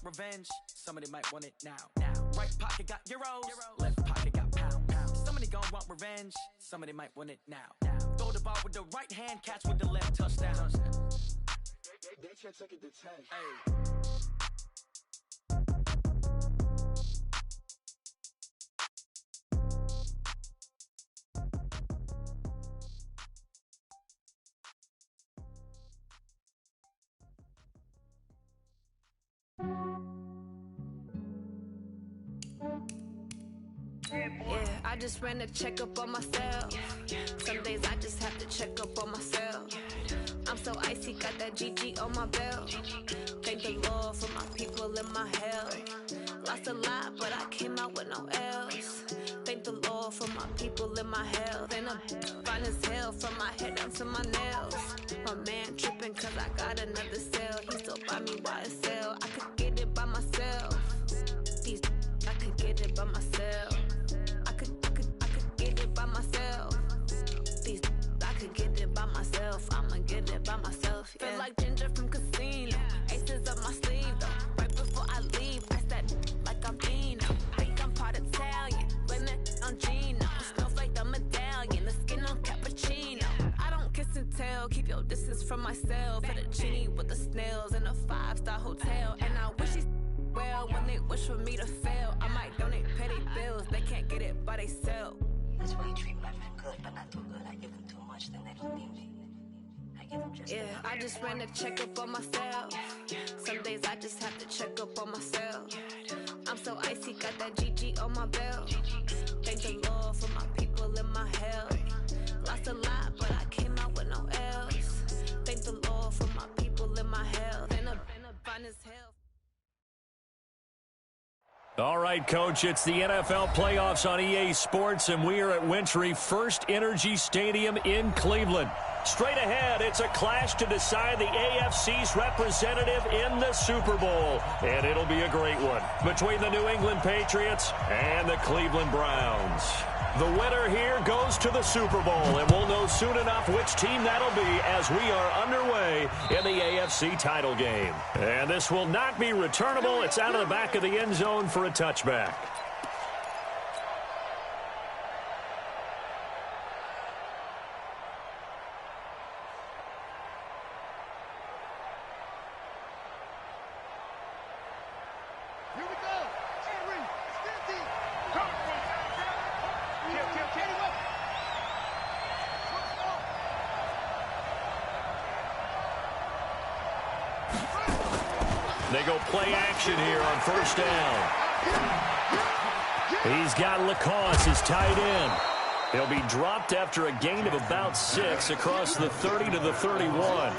revenge. Somebody might want it now. Right pocket got euros, left pocket got pound. Somebody gon' want revenge. Somebody might want it now. Throw the ball with the right hand, catch with the left, touchdown. They can't take it to 10. Hey. Yeah, I just ran a checkup on myself. Some days I just have to check up on myself. I'm so icy, got that GG on my belt. Thank the Lord for my people in my health. Lost a lot, but I came out with no L's. Thank the Lord for my people in my health. And I'm fine as hell from my head down to my nails. My man tripping cause I got another cell. He still buy me YSL. I could get it by myself. These I could get it by myself. I could get it by myself. These I could get it by myself. I'ma get it by myself. Yeah. Feel like Ginger from Casino. Aces up my sleeve though. Right before I leave, I said like I'm Dino. Think I'm part Italian. Blame it on Gino. Smells like the medallion. The skin on cappuccino. I don't kiss and tell. Keep your distance from myself. Fettuccine with the snails in a 5-star hotel. And I wish he's well when they wish for me to fail. I might donate petty bills. They can't get it by they sell. That's why you treat my men good, but not too good. I give them too much, then they don't need me. I give them just enough. I just ran a checkup on myself. Some days I just have to check up on myself. I'm so icy, got that GG on my belt. Thank the Lord for my people in my health. Lost a lot, but I came out with no L's. Thank the Lord for my people in my health. And I'm fine as hell. All right, Coach, it's the NFL playoffs on EA Sports, and we are at Wintry First Energy Stadium in Cleveland. Straight ahead, it's a clash to decide the AFC's representative in the Super Bowl, and it'll be a great one between the New England Patriots and the Cleveland Browns. The winner here goes to the Super Bowl, and we'll know soon enough which team that'll be as we are underway in the AFC title game. And this will not be returnable. It's out of the back of the end zone for a touchback. They go play action here on first down. He's got Lacoste, his tight end. He'll be dropped after a gain of about 6 across the 30 to the 31.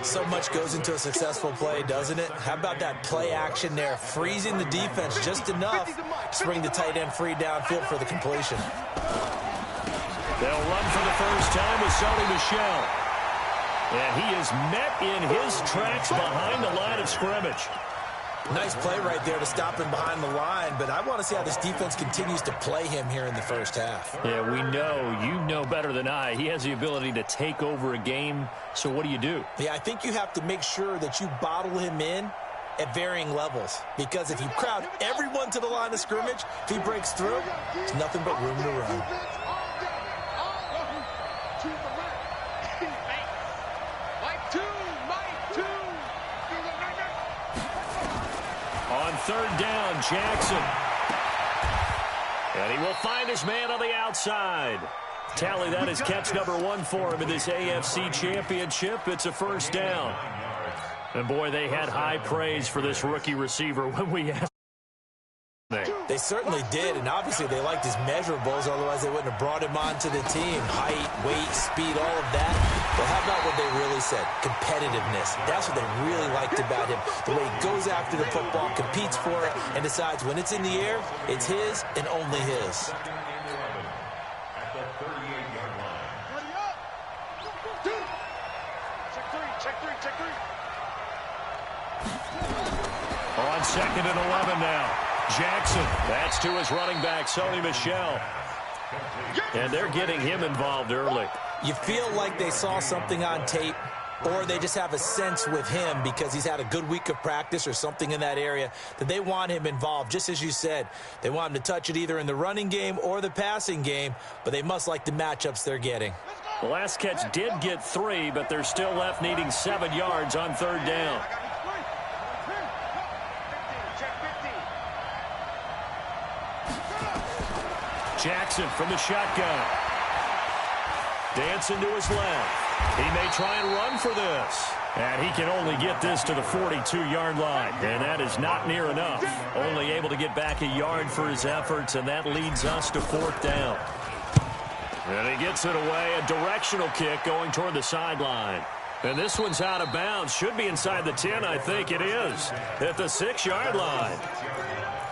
So much goes into a successful play, doesn't it? How about that play action there, freezing the defense just enough to bring the tight end free downfield for the completion. They'll run for the first time with Sony Michel. And he is met in his tracks behind the line of scrimmage. Nice play right there to stop him behind the line, but I want to see how this defense continues to play him here in the first half. Yeah, we know, you know better than I, he has the ability to take over a game, so what do? Yeah, I think you have to make sure that you bottle him in at varying levels, because if you crowd everyone to the line of scrimmage, if he breaks through, there's nothing but room to run. Third down, Jackson. And he will find his man on the outside. Tally, that is catch number 1 for him in this AFC Championship. It's a first down. And boy, they had high praise for this rookie receiver when we asked. They certainly did, and obviously they liked his measurables, otherwise they wouldn't have brought him onto the team. Height, weight, speed, all of that. But how about what they really said? Competitiveness. That's what they really liked about him. The way he goes after the football, competes for it, and decides when it's in the air, it's his and only his. On 2nd and 11 now. Jackson, that's to his running back, Sony Michel. And they're getting him involved early. You feel like they saw something on tape or they just have a sense with him because he's had a good week of practice or something in that area that they want him involved. Just as you said, they want him to touch it either in the running game or the passing game, but they must like the matchups they're getting. The last catch did get 3, but they're still left needing 7 yards on 3rd down. Jackson from the shotgun. Dancing to his left. He may try and run for this. And he can only get this to the 42-yard line. And that is not near enough. Only able to get back a yard for his efforts, and that leads us to 4th down. And he gets it away. A directional kick going toward the sideline. And this one's out of bounds. Should be inside the 10, I think it is. At the 6-yard line.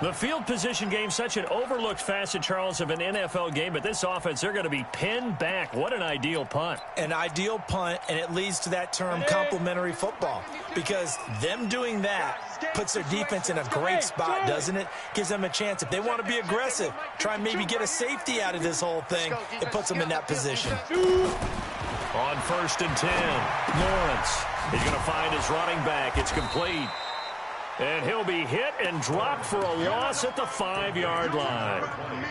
The field position game, such an overlooked facet, Charles, of an NFL game. But this offense, they're going to be pinned back. What an ideal punt. An ideal punt, and it leads to that term complementary football. Because them doing that puts their defense in a great spot, doesn't it? Gives them a chance. If they want to be aggressive, try and maybe get a safety out of this whole thing, it puts them in that position. On 1st and 10, Lawrence. He's going to find his running back. It's complete. And he'll be hit and dropped for a loss at the 5-yard line.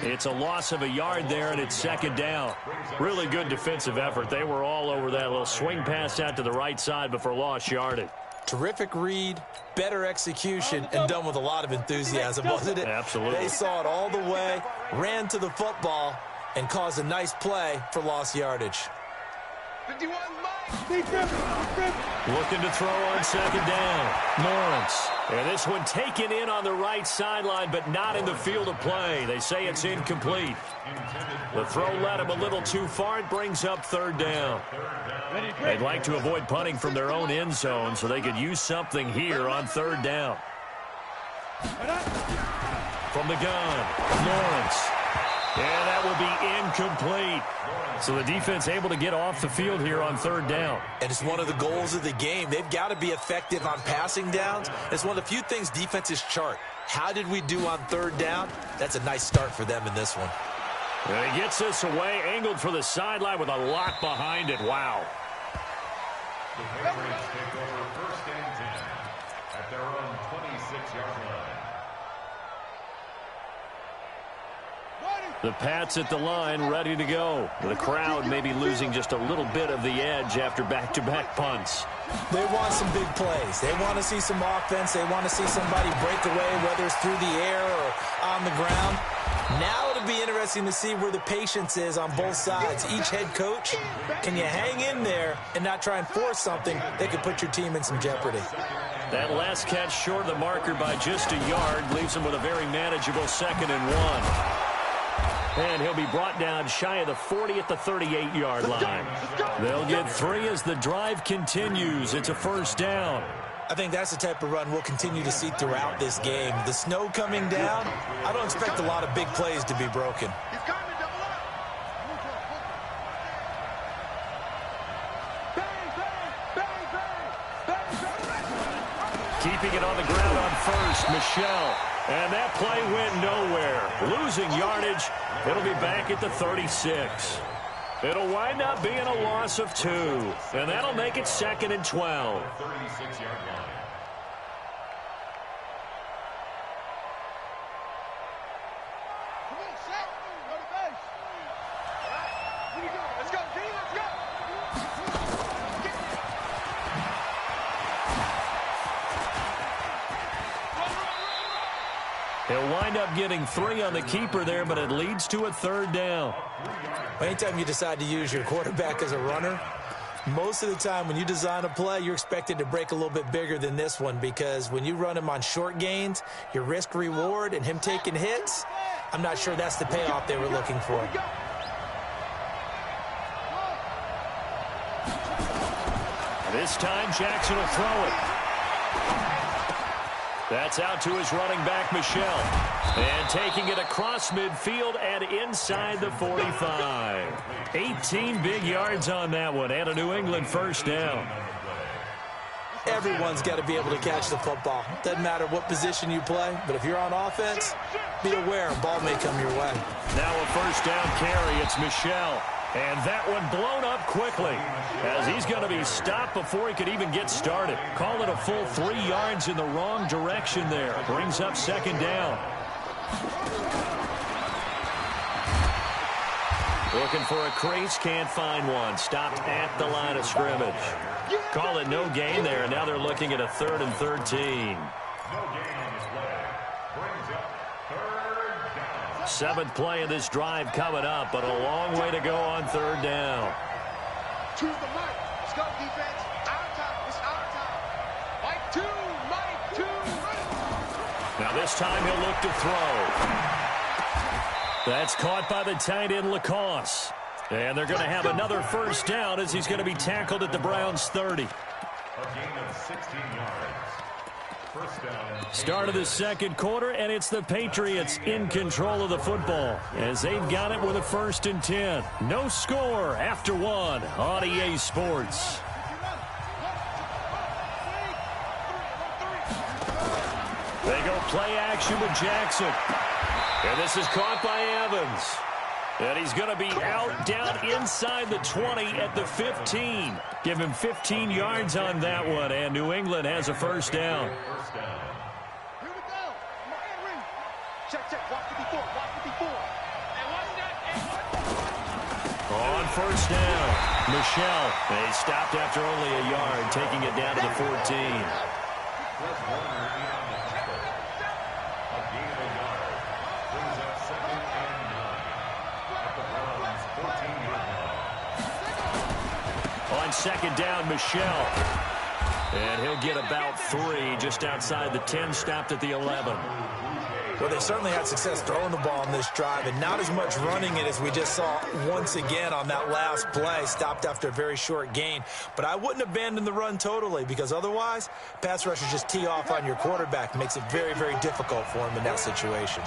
It's a loss of a yard there, and it's 2nd down. Really good defensive effort. They were all over that little swing pass out to the right side, but for lost yardage. Terrific read, better execution, and done with a lot of enthusiasm, wasn't it? Absolutely. They saw it all the way, ran to the football, and caused a nice play for lost yardage. Looking to throw on 2nd down. Lawrence. And this one taken in on the right sideline, but not in the field of play. They say it's incomplete. The throw led him a little too far. It brings up 3rd down. They'd like to avoid punting from their own end zone so they could use something here on 3rd down. From the gun, Lawrence. And that will be incomplete. So the defense able to get off the field here on 3rd down. And it's one of the goals of the game. They've got to be effective on passing downs. It's one of the few things defenses chart. How did we do on 3rd down? That's a nice start for them in this one. And he gets this away, angled for the sideline with a lock behind it. Wow. The Patriots take over 1st and 10 at their own 26-yard line. The Pats at the line, ready to go. The crowd may be losing just a little bit of the edge after back-to-back punts. They want some big plays. They want to see some offense. They want to see somebody break away, whether it's through the air or on the ground. Now it'll be interesting to see where the patience is on both sides. Each head coach, can you hang in there and not try and force something that could put your team in some jeopardy? That last catch short of the marker by just a yard leaves him with a very manageable 2nd and 1. And he'll be brought down shy of the 40 at the 38-yard line. They'll get 3 as the drive continues. It's a 1st down. I think that's the type of run we'll continue to see throughout this game. The snow coming down, I don't expect a lot of big plays to be broken. Keeping it on the ground on 1st, Michelle. And that play went nowhere. Losing yardage. It'll be back at the 36. It'll wind up being a loss of 2. And that'll make it 2nd and 12. 36-yard line. He'll wind up getting 3 on the keeper there, but it leads to a 3rd down. Anytime you decide to use your quarterback as a runner, most of the time when you design a play, you're expected to break a little bit bigger than this one, because when you run him on short gains, your risk-reward and him taking hits, I'm not sure that's the payoff they were looking for. This time, Jackson will throw it. That's out to his running back, Michelle. And taking it across midfield and inside the 45. 18 big yards on that one, and a New England 1st down. Everyone's got to be able to catch the football. Doesn't matter what position you play, but if you're on offense, be aware a ball may come your way. Now a 1st down carry. It's Michelle. And that one blown up quickly as he's going to be stopped before he could even get started. Call it a full 3 yards in the wrong direction there. Brings up second down. Looking for a crease, can't find one. Stopped at the line of scrimmage. Call it no gain there. Now they're looking at a 3rd and 13. No gain on this play. Brings up 3rd down. 7th play of this drive coming up, but a long way to go on 3rd down. To the mic. Let's go, defense. Our time. It's our time. Mike 2. Mike 2. Now this time he'll look to throw. That's caught by the tight end, Lacoste. And they're going to have another first down as he's going to be tackled at the Browns' 30. A gain of 16 yards. First down. Start of the second quarter, and it's the Patriots in control of the football as they've got it with a 1st and 10. No score after 1 on EA Sports. They go play action with Jackson. And this is caught by Evans. And he's going to be out down inside the 20 at the 15. Give him 15 yards on that one, and New England has a first down. Here we go. Check, check. Watch 54. Watch 54. On first down, Michelle. They stopped after only a yard, taking it down to the 14. On second down, Michelle. And he'll get about 3 just outside the 10, stopped at the 11. Well, they certainly had success throwing the ball on this drive, and not as much running it as we just saw once again on that last play. Stopped after a very short gain. But I wouldn't abandon the run totally, because otherwise, pass rushers just tee off on your quarterback. Makes it very, very difficult for him in that situation.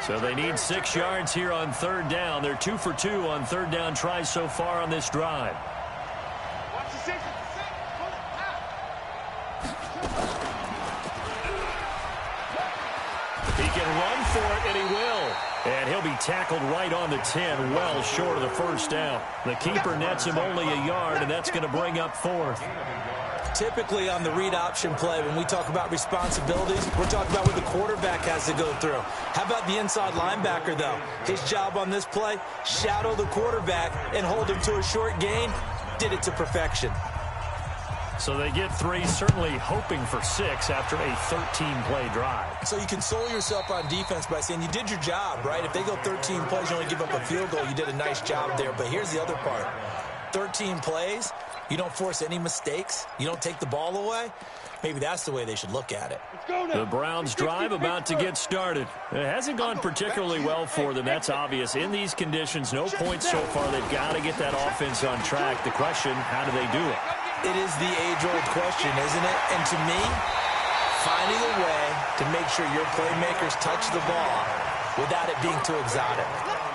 So they need 6 yards here on 3rd down. They're 2 for 2 on 3rd down tries so far on this drive. He can run for it, and he will. And he'll be tackled right on the 10, well short of the first down. The keeper nets him only a yard, and that's going to bring up 4th. Typically on the read option play, when we talk about responsibilities, we're talking about what the quarterback has to go through. How about the inside linebacker, though? His job on this play, shadow the quarterback and hold him to a short gain. Did it to perfection. So they get 3, certainly hoping for 6 after a 13-play drive. So you console yourself on defense by saying you did your job, right? If they go 13 plays, you only give up a field goal, you did a nice job there. But here's the other part. 13 plays, you don't force any mistakes, you don't take the ball away. Maybe that's the way they should look at it. The Browns drive about to get started. It hasn't gone particularly well for them. That's obvious. In these conditions, no points so far. They've got to get that offense on track. The question, how do they do it? It is the age-old question, isn't it? And to me, finding a way to make sure your playmakers touch the ball without it being too exotic.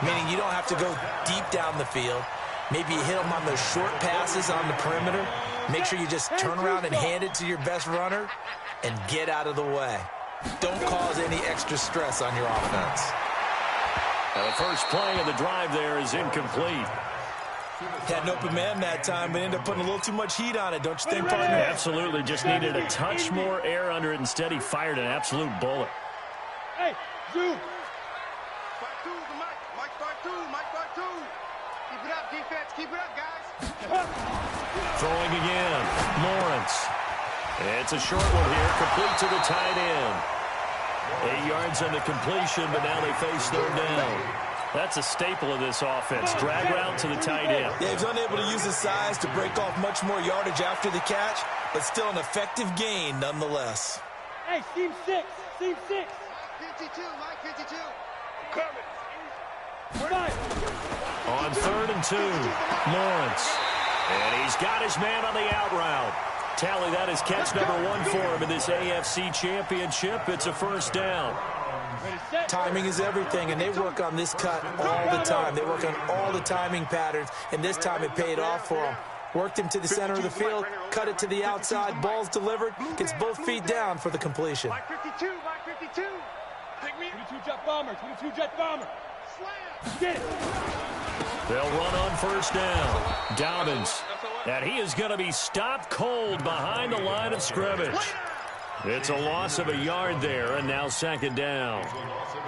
Meaning you don't have to go deep down the field. Maybe you hit them on those short passes on the perimeter. Make sure you just turn around and hand it to your best runner and get out of the way. Don't cause any extra stress on your offense. Now the first play of the drive there is incomplete. Had an open man that time, but ended up putting a little too much heat on it, don't you think, partner? Absolutely. Just needed a touch more air under it. Instead, he fired an absolute bullet. Hey, Zoo. Fight 2, the mic. Mike, fight 2. Mike, fight 2. Keep it up, defense. Keep it up, guys. Throwing again. Lawrence. It's a short one here. Complete to the tight end. 8 yards on the completion, but now they face 3rd down. That's a staple of this offense. Drag route to the tight end. Yeah, he's unable to use his size to break off much more yardage after the catch, but still an effective gain nonetheless. Hey, Team 6. Team 6. 52, Mike, 52. Coming. On 3rd and 2, Lawrence. And he's got his man on the out route. Tally, that is catch number 1 for him in this AFC Championship. It's a first down. Timing is everything, and they work on this cut all the time. They work on all the timing patterns, and this time it paid off for them. Worked him to the center of the field, cut it to the outside, ball's delivered, gets both feet down for the completion. Mike 52, Mike 52. Take me. 22 jet bomber, 22 jet bomber. They'll run on first down. Dobbins. And he is going to be stopped cold behind the line of scrimmage. It's a loss of a yard there, and now second down.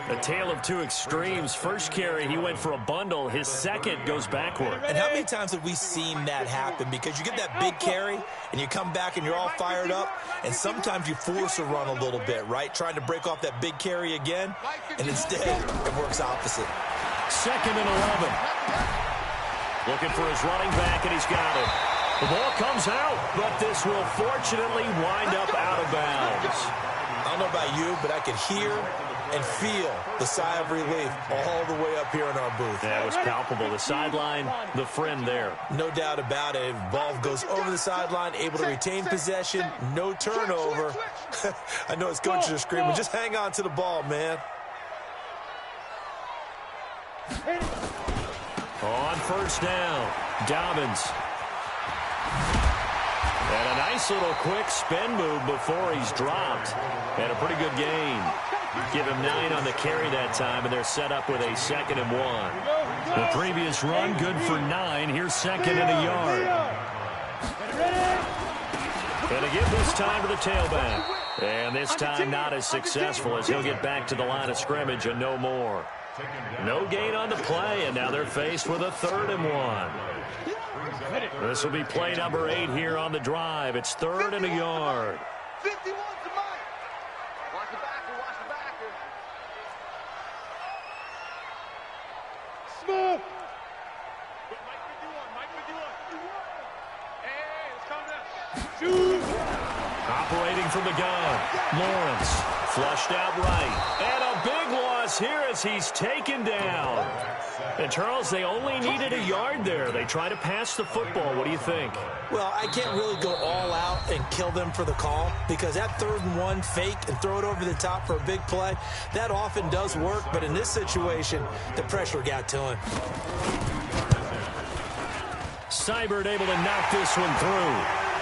A tale of two extremes. First carry, he went for a bundle. His second goes backward. And how many times have we seen that happen? Because you get that big carry, and you come back and you're all fired up, and sometimes you force a run a little bit, right? Trying to break off that big carry again, and instead it works opposite. Second and 11. Looking for his running back, and he's got it. The ball comes out, but this will fortunately wind up out of bounds. I don't know about you, but I could hear and feel the sigh of relief all the way up here in our booth. That was palpable. The sideline, the friend there. No doubt about it. Ball goes over the sideline, able to retain possession, no turnover. I know his coaches are screaming, just hang on to the ball, man. On first down, Dobbins. And a nice little quick spin move before he's dropped. And a pretty good gain. Give him 9 on the carry that time, and they're set up with a 2nd and 1. The previous run, good for 9. Here's 2nd and a yard. And to give this time to the tailback. And this time not as successful as he'll get back to the line of scrimmage and no more. No gain on the play, and now they're faced with a 3rd and 1. This will be play number 8 here on the drive. It's 3rd and a yard. 51 to Mike. Watch the backer, watch the backer. Smooth. Mike with you on, Mike with you on. Hey, it's coming up. Shoot. Operating from the gun, Lawrence flushed out right. And a big loss here as he's taken down. And, Charles, they only needed a yard there. They try to pass the football. What do you think? Well, I can't really go all out and kill them for the call because that 3rd and 1 fake and throw it over the top for a big play, that often does work. But in this situation, the pressure got to him. Seibert able to knock this one through.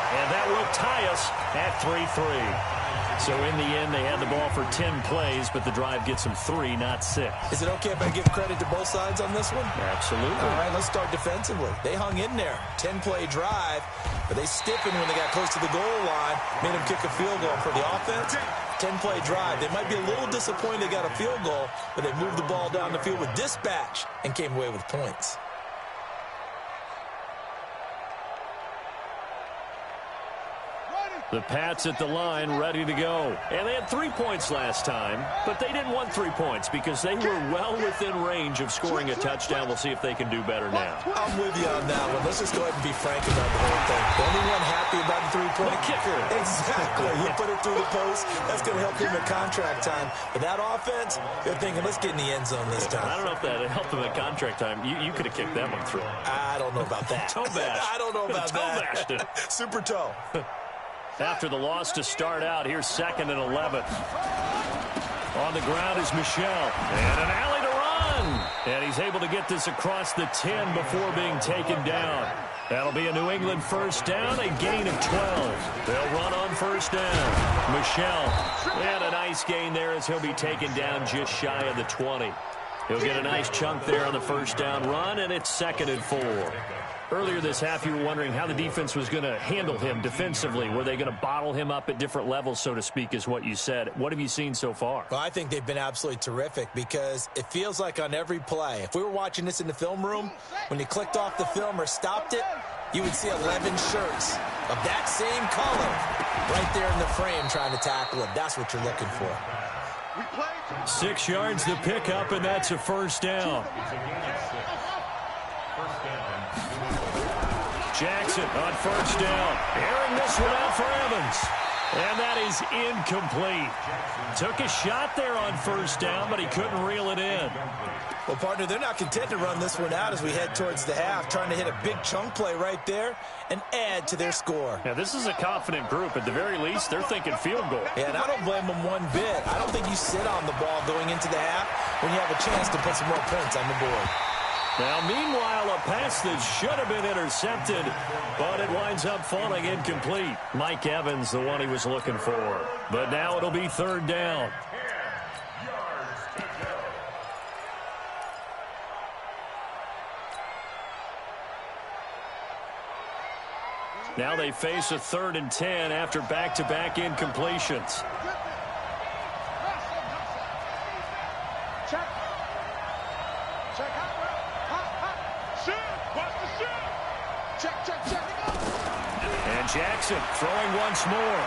And that will tie us at 3-3. So in the end, they had the ball for 10 plays, but the drive gets them 3, not 6. Is it okay if I give credit to both sides on this one? Absolutely. All right, let's start defensively. They hung in there. 10-play drive, but they stiffened when they got close to the goal line, made them kick a field goal. For the offense, 10-play drive. They might be a little disappointed they got a field goal, but they moved the ball down the field with dispatch and came away with points. The Pats at the line, ready to go. And they had 3 points last time, but they didn't want 3 points because they were well within range of scoring a touchdown. We'll see if they can do better now. I'm with you on that one. Let's just go ahead and be frank about the whole thing. The only one happy about the 3-point The kicker. Exactly. You put it through the post. That's going to help him at contract time. But that offense, they're thinking, let's get in the end zone this time. I don't know if that helped him at contract time. You could have kicked that one through. I don't know about that. Toe bash. I don't know about toe that. bashed it. Super toe. After the loss to start out, here's 2nd and 11. On the ground is Michel. And an alley to run. And he's able to get this across the 10 before being taken down. That'll be a New England first down, a gain of 12. They'll run on first down. Michel. And a nice gain there as he'll be taken down just shy of the 20. He'll get a nice chunk there on the first down run, and it's 2nd and 4. Earlier this half, you were wondering how the defense was going to handle him defensively. Were they going to bottle him up at different levels, so to speak, is what you said. What have you seen so far? Well, I think they've been absolutely terrific because it feels like on every play, if we were watching this in the film room, when you clicked off the film or stopped it, you would see 11 shirts of that same color right there in the frame trying to tackle him. That's what you're looking for. 6 yards the pickup, and that's a first down. Jackson on first down. Airing this one out for Evans. And that is incomplete. Took a shot there on first down, but he couldn't reel it in. Well, partner, they're not content to run this one out as we head towards the half, trying to hit a big chunk play right there and add to their score. Now, this is a confident group. At the very least, they're thinking field goal. Yeah, and I don't blame them one bit. I don't think you sit on the ball going into the half when you have a chance to put some more points on the board. Now, meanwhile, a pass that should have been intercepted, but it winds up falling incomplete. Mike Evans, the one he was looking for. But now it'll be 3rd down. Now they face a 3rd and 10 after back-to-back incompletions. Check. Check out. Shoot. Watch the shoot. Check. And Jackson throwing once more.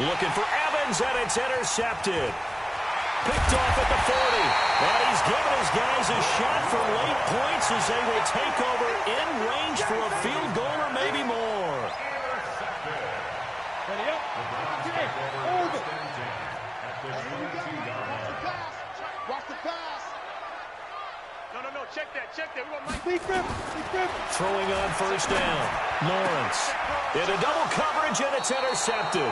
Looking for Evans, and it's intercepted. Picked off at the 40. And he's given his guys a shot for late points as they will take over in range for a field goal or maybe more. Ready up. Okay. Over. Watch the pass. No. Check that. We want Mike. Big grip. Throwing on first down. Lawrence into double coverage, and it's intercepted.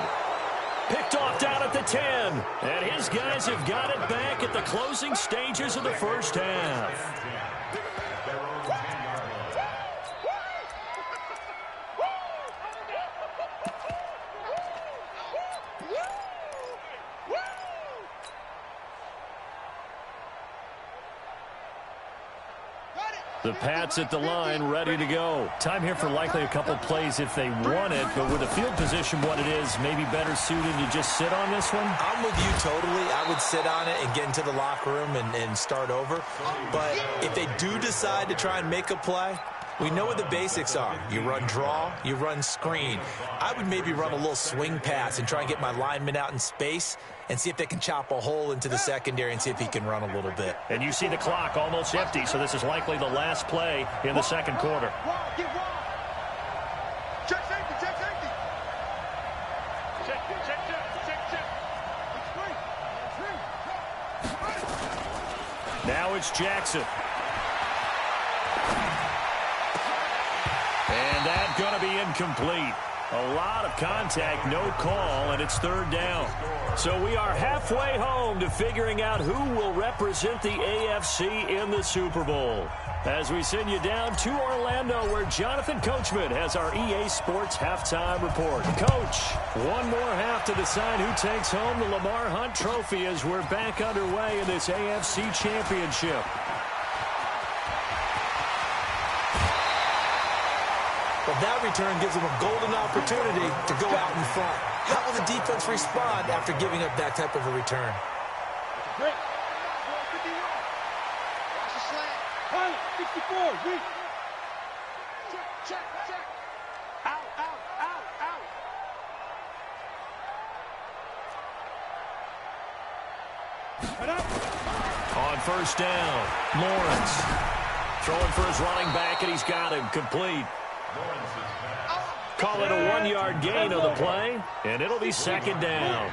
Picked off down at the 10. And his guys have got it back at the closing stages of the first half. The Pats at the line, ready to go. Time here for likely a couple plays if they want it, but with the field position what it is, maybe better suited to just sit on this one? I'm with you totally. I would sit on it and get into the locker room and start over. But if they do decide to try and make a play, we know what the basics are. You run draw, you run screen. I would maybe run a little swing pass and try and get my lineman out in space and see if they can chop a hole into the secondary and see if he can run a little bit. And you see the clock almost empty, so this is likely the last play in the second quarter. Check safety. Check. Now it's Jackson. And that's going to be incomplete. A lot of contact, no call, and it's 3rd down. So we are halfway home to figuring out who will represent the AFC in the Super Bowl. As we send you down to Orlando, where Jonathan Coachman has our EA Sports halftime report. Coach, one more half to decide who takes home the Lamar Hunt Trophy as we're back underway in this AFC Championship. Well, that return gives them a golden opportunity to go out in front. How will the defense respond after giving up that type of a return? Great. 51. Watch the slant. 64. Weak. Check. Out. On first down, Lawrence throwing for his running back, and he's got him complete. Call it a 1-yard gain on the play, and it'll be 2nd down.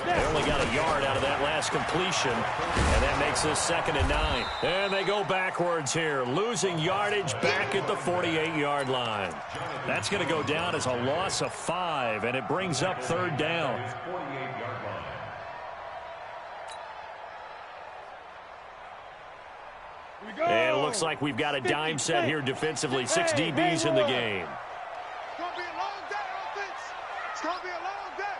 They only got a yard out of that last completion, and that makes this 2nd and 9. And they go backwards here, losing yardage back at the 48-yard line. That's going to go down as a loss of 5, and it brings up 3rd down. And it looks like we've got a dime set here defensively. 6 DBs in the game. It's going to be a long day, offense. It's going to be a long day.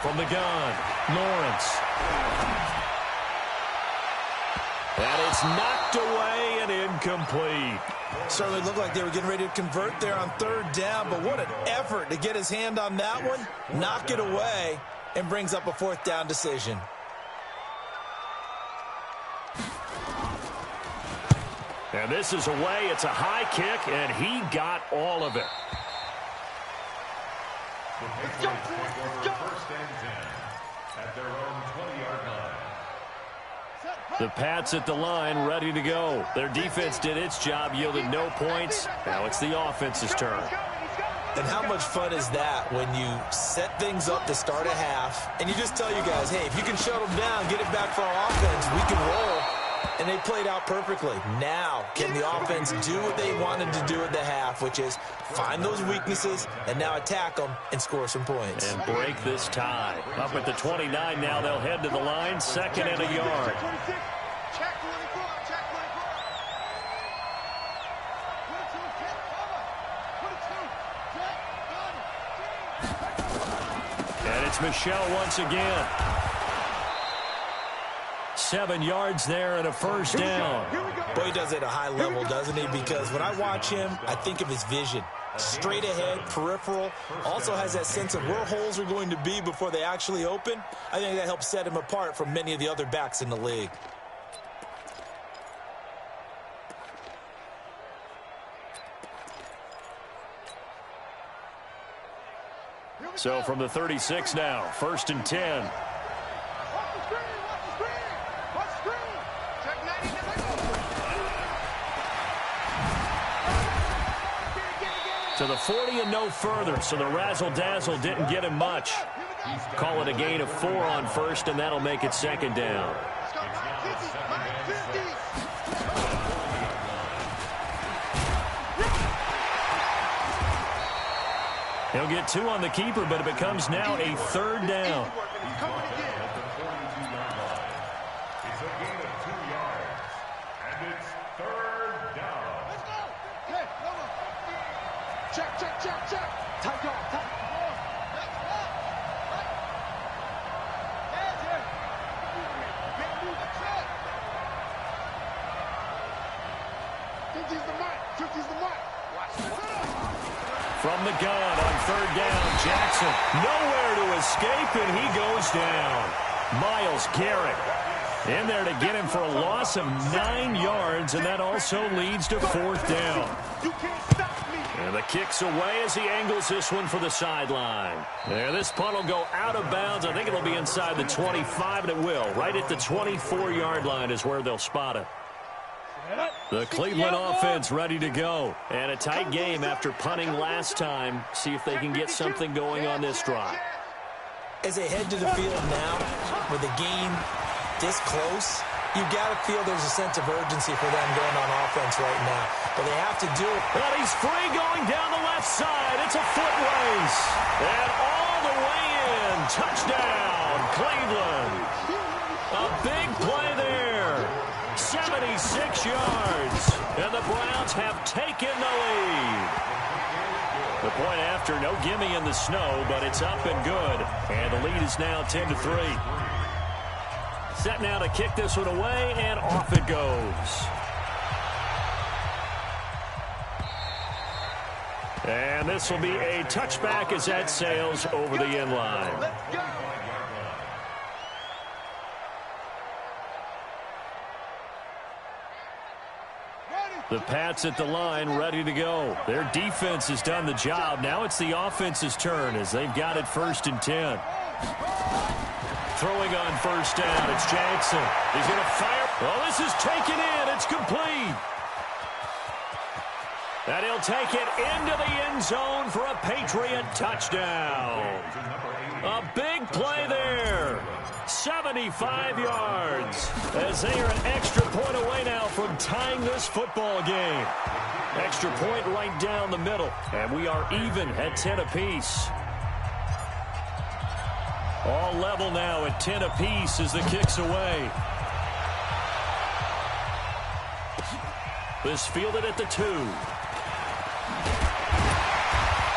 From the gun, Lawrence. And it's knocked away and incomplete. Certainly looked like they were getting ready to convert there on 3rd down, but what an effort to get his hand on that one, knock it away, and brings up a 4th down decision. And this is away. It's a high kick, and he got all of it. Let's go. First and 10 at their own 20-yard line. The Pats at the line, ready to go. Their defense did its job, yielded no points. Now it's the offense's turn. And how much fun is that when you set things up to start a half, and you just tell you guys, hey, if you can shut them down, get it back for our offense, we can roll. And they played out perfectly. Now, can the offense do what they wanted to do at the half, which is find those weaknesses and now attack them and score some points. And break this tie. Up at the 29 now, they'll head to the line, 2nd and a yard. Check 24. And it's Michelle once again. 7 yards there and a first down. Boy, he does it at a high level, doesn't he? Because when I watch him, I think of his vision. Straight ahead, peripheral, also has that sense of where holes are going to be before they actually open. I think that helps set him apart from many of the other backs in the league. So from the 36 now, 1st and 10. Watch the screen, watch the screen, watch the screen. Check 90, To the 40 and no further, so the razzle-dazzle didn't get him much. Call it a gain of 4 on 1st, and that'll make it 2nd down. Let's go, Mike 50, Mike 50. He'll get 2 on the keeper, but it becomes now a 3rd down. He's coming again. At the 42-yard line. It's a gain of 2 yards. And it's 3rd down. Let's go. Okay, no more. Check, check, check, check. Tight on, tight. Hands here. Can't move the check. 50's the mic. 50's the mic. Watch it. From the gun on 3rd down, Jackson nowhere to escape, and he goes down. Myles Garrett in there to get him for a loss of 9 yards, and that also leads to 4th down. You can't stop me. And the kick's away as he angles this one for the sideline. There, this punt will go out of bounds. I think it'll be inside the 25, and it will. Right at the 24-yard line is where they'll spot it. The Cleveland offense ready to go. And a tight game after punting last time. See if they can get something going on this drive. As they head to the field now, with the game this close, you've got to feel there's a sense of urgency for them going on offense right now. But they have to do it. Well, he's free going down the left side. It's a foot race. And all the way in. Touchdown, Cleveland. A big play there. 76 yards, and the Browns have taken the lead. The point after, no gimme in the snow, but it's up and good, and the lead is now 10-3. Set now to kick this one away, and off it goes. And this will be a touchback as that sails over the end line. Let's go. The Pats at the line, ready to go. Their defense has done the job. Now it's the offense's turn as they've got it 1st and 10. Throwing on 1st down, it's Jackson. He's going to fire. Well, this is taken in. It's complete. And he'll take it into the end zone for a Patriot touchdown. A big play there. 75 yards as they are an extra point away now from tying this football game. Extra point right down the middle, and we are even at 10 apiece. All level now at 10 apiece as the kick's away. This fielded at the 2.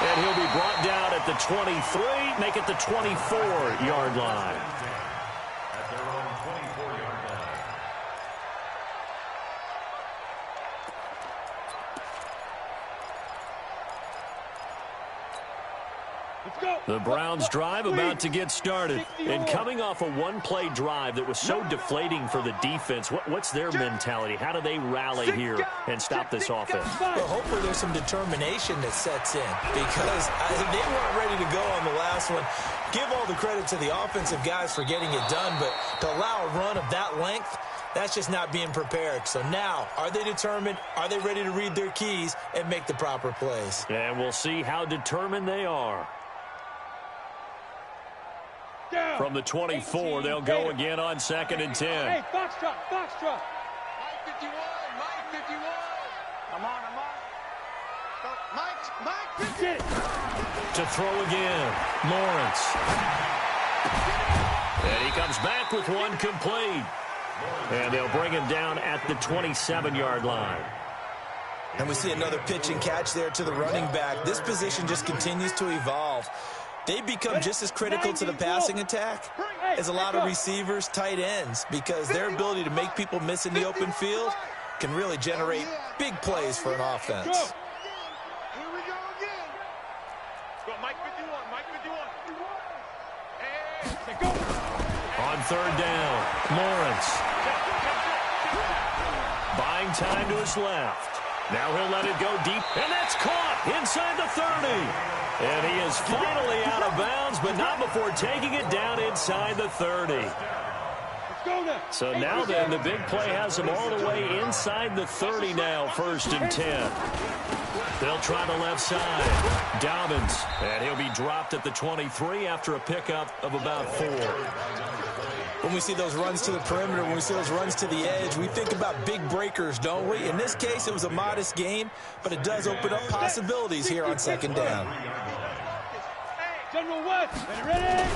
And he'll be brought down at the 23, make it the 24-yard line. At their own 24-yard line. The Browns drive about to get started. And coming off a one-play drive that was so deflating for the defense, what's their mentality? How do they rally here and stop this offense? Well, hopefully there's some determination that sets in because they weren't ready to go on the last one. Give all the credit to the offensive guys for getting it done, but to allow a run of that length, that's just not being prepared. So now, are they determined? Are they ready to read their keys and make the proper plays? And we'll see how determined they are. From the 24, they'll go again on 2nd and 10. Hey, Foxtrot, Foxtrot. Mike 51, Mike 51. I'm on. Mike 50. To throw again, Lawrence. And he comes back with one complete. And they'll bring him down at the 27-yard line. And we see another pitch and catch there to the running back. This position just continues to evolve. They become just as critical to the passing attack as a lot of receivers, tight ends, because their ability to make people miss in the open field can really generate big plays for an offense. Here we go again. Go, Mike 51, Mike 51. On third down, Lawrence. Buying time to his left. Now he'll let it go deep, and that's caught inside the 30. And he is finally out of bounds, but not before taking it down inside the 30. So now then, the big play has him all the way inside the 30 now, 1st and 10. They'll try the left side. Dobbins, and he'll be dropped at the 23 after a pickup of about 4. When we see those runs to the perimeter, when we see those runs to the edge, we think about big breakers, don't we? In this case, it was a modest gain, but it does open up possibilities here on 2nd down. General West, ready?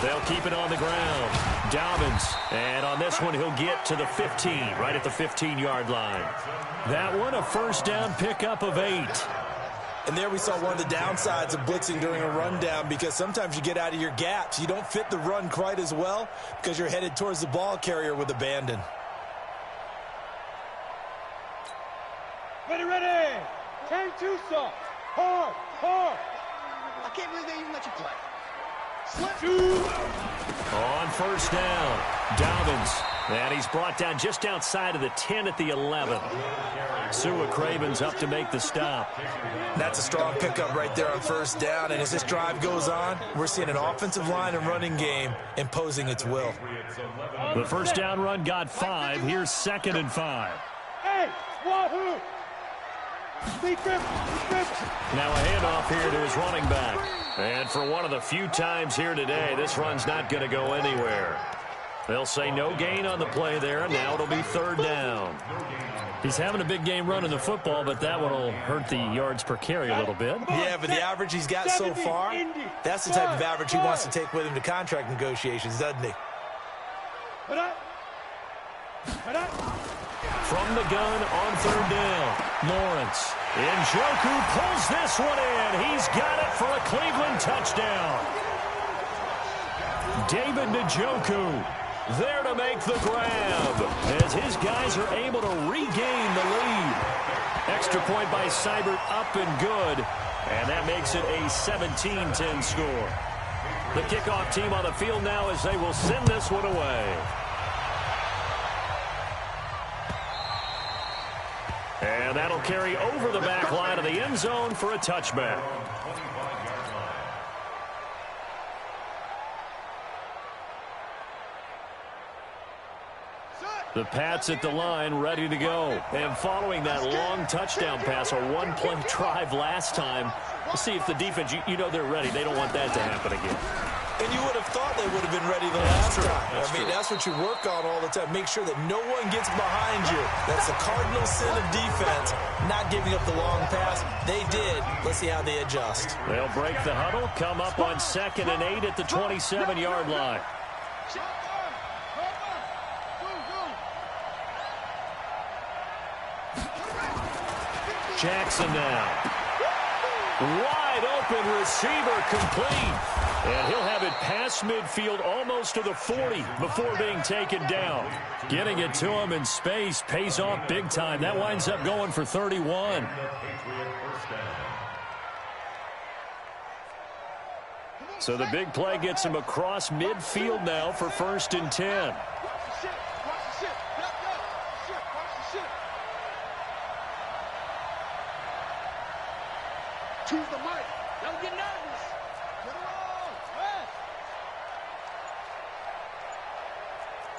They'll keep it on the ground. Dobbins, and on this one, he'll get to the 15, right at the 15-yard line. That one, a 1st down pickup of 8. And there we saw one of the downsides of blitzing during a rundown, because sometimes you get out of your gaps. You don't fit the run quite as well because you're headed towards the ball carrier with abandon. Ready. Turn 2 soft. Hard. I can't believe they even let you play. Slip. 2. On 1st down, Dobbins. And he's brought down just outside of the 10 at the 11. Sua Craven's up to make the stop. That's a strong pickup right there on 1st down. And as this drive goes on, we're seeing an offensive line and running game imposing its will. The 1st down run got 5. Here's 2nd and 5. Hey, Wahoo! Now a handoff here to his running back. And for one of the few times here today, this run's not going to go anywhere. They'll say no gain on the play there, and now it'll be 3rd down. He's having a big game running the football, but that one will hurt the yards per carry a little bit. Yeah, but the average he's got so far, that's the type of average he wants to take with him to contract negotiations, doesn't he? From the gun on 3rd down, Lawrence. Njoku pulls this one in. He's got it for a Cleveland touchdown. David Njoku there to make the grab as his guys are able to regain the lead. Extra point by Seibert, up and good. And that makes it a 17-10 score. The kickoff team on the field now as they will send this one away. And that'll carry over the back line of the end zone for a touchback. The Pats at the line, ready to go. And following that long touchdown pass, a one-play drive last time, we'll see if the defense, you know they're ready. They don't want that to happen again. And you would have thought they would have been ready the last time. That's what you work on all the time. Make sure that no one gets behind you. That's the cardinal sin of defense, not giving up the long pass. They did. Let's see how they adjust. They'll break the huddle, come up on 2nd and 8 at the 27-yard line. Jackson now. Wide open receiver complete. And he'll have it past midfield almost to the 40 before being taken down. Getting it to him in space pays off big time. That winds up going for 31. So the big play gets him across midfield now for 1st and 10. Choose the mic. Don't get nervous. Get it on. Yes.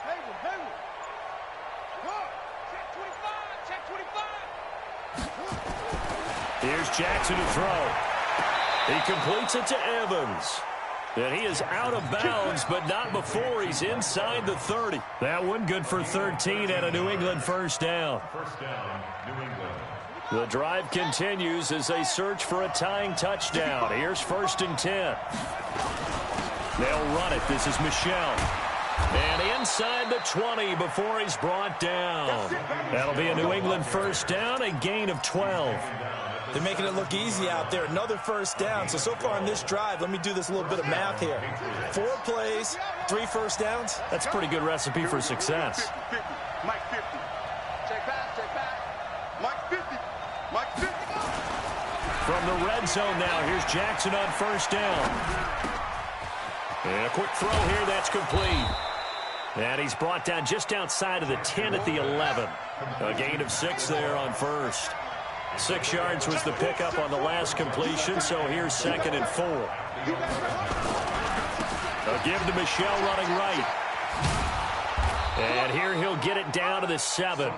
Hayward. Good. Check 25. Here's Jackson to throw. He completes it to Evans. And he is out of bounds, but not before he's inside the 30. That one good for 13 and a New England 1st down. First down, New England. The drive continues as they search for a tying touchdown. Here's 1st and 10. They'll run it. This is Michel. And inside the 20 before he's brought down. That'll be a New England 1st down, a gain of 12. They're making it look easy out there. Another first down. So far on this drive, let me do this little bit of math here. 4 plays, 3 first downs. That's a pretty good recipe for success. 50, 50. Mike 50. Check back. Mike 50. Mike 50. From the red zone now, here's Jackson on first down. And a quick throw here, that's complete. And he's brought down just outside of the 10 at the 11. A gain of 6 there on first. 6 yards was the pickup on the last completion, so here's 2nd and 4. A give to Michel running right. And here he'll get it down to the 7.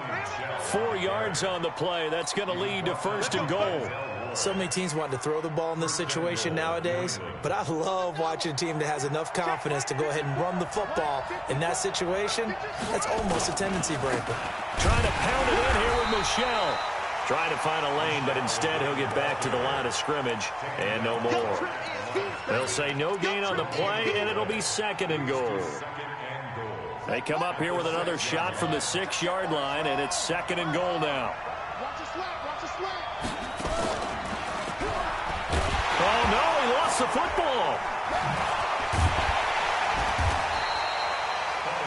4 yards on the play. That's going to lead to 1st and goal. So many teams want to throw the ball in this situation nowadays, but I love watching a team that has enough confidence to go ahead and run the football. In that situation, that's almost a tendency breaker. Trying to pound it in here with Michel. Trying to find a lane, but instead he'll get back to the line of scrimmage, and no more. They'll say no gain on the play, and it'll be 2nd and goal. They come up here with another shot from the 6-yard line, and it's 2nd and goal now. Oh, no, he lost the football.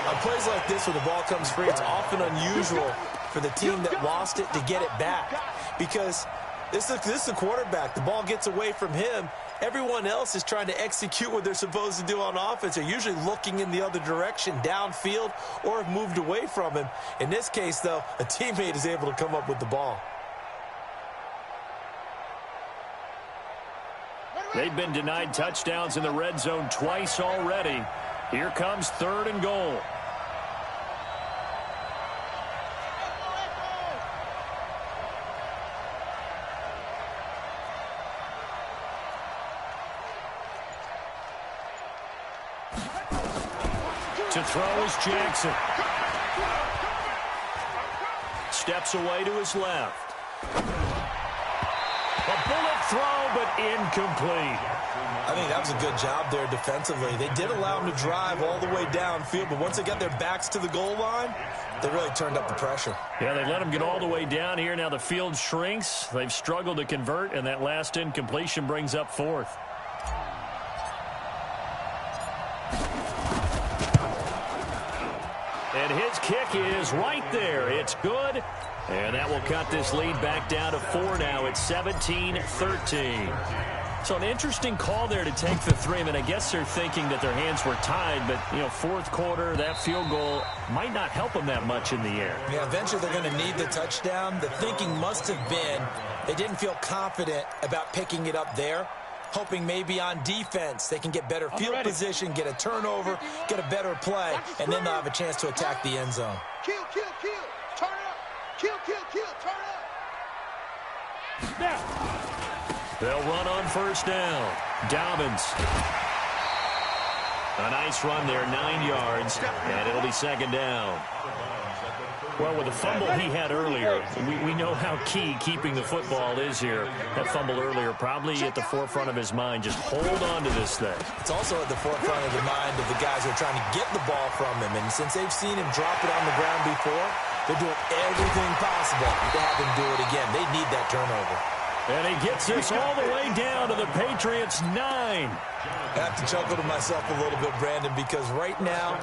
On plays like this where the ball comes free, it's often unusual for the team that lost it to get it back. Because this is the quarterback. The ball gets away from him. Everyone else is trying to execute what they're supposed to do on offense. They're usually looking in the other direction, downfield, or have moved away from him. In this case, though, a teammate is able to come up with the ball. They've been denied touchdowns in the red zone twice already. Here comes 3rd and goal. To throw is Jackson. Steps away to his left. A bullet throw, but incomplete. I think that was a good job there defensively. They did allow him to drive all the way downfield, but once they got their backs to the goal line, they really turned up the pressure. Yeah, they let him get all the way down here. Now the field shrinks. They've struggled to convert, and that last incompletion brings up 4th. And his kick is right there. It's good. And that will cut this lead back down to 4 now. It's 17-13. So an interesting call there to take the 3. I mean, I guess they're thinking that their hands were tied, but, you know, 4th quarter, that field goal might not help them that much in the air. Yeah, eventually they're going to need the touchdown. The thinking must have been they didn't feel confident about picking it up there, hoping maybe on defense they can get better field position, get a turnover, get a better play, and then they'll have a chance to attack the end zone. Kill. Turn up. Kill. Turn up. Now. They'll run on first down. Dobbins. A nice run there, 9 yards, and it'll be 2nd down. Well, with the fumble he had earlier, we know how key keeping the football is here. That fumble earlier probably at the forefront of his mind. Just hold on to this thing. It's also at the forefront of the mind of the guys who are trying to get the ball from him. And since they've seen him drop it on the ground before, they're doing everything possible to have him do it again. They need that turnover. And he gets this all the way down to the Patriots' 9. I have to chuckle to myself a little bit, Brandon, because right now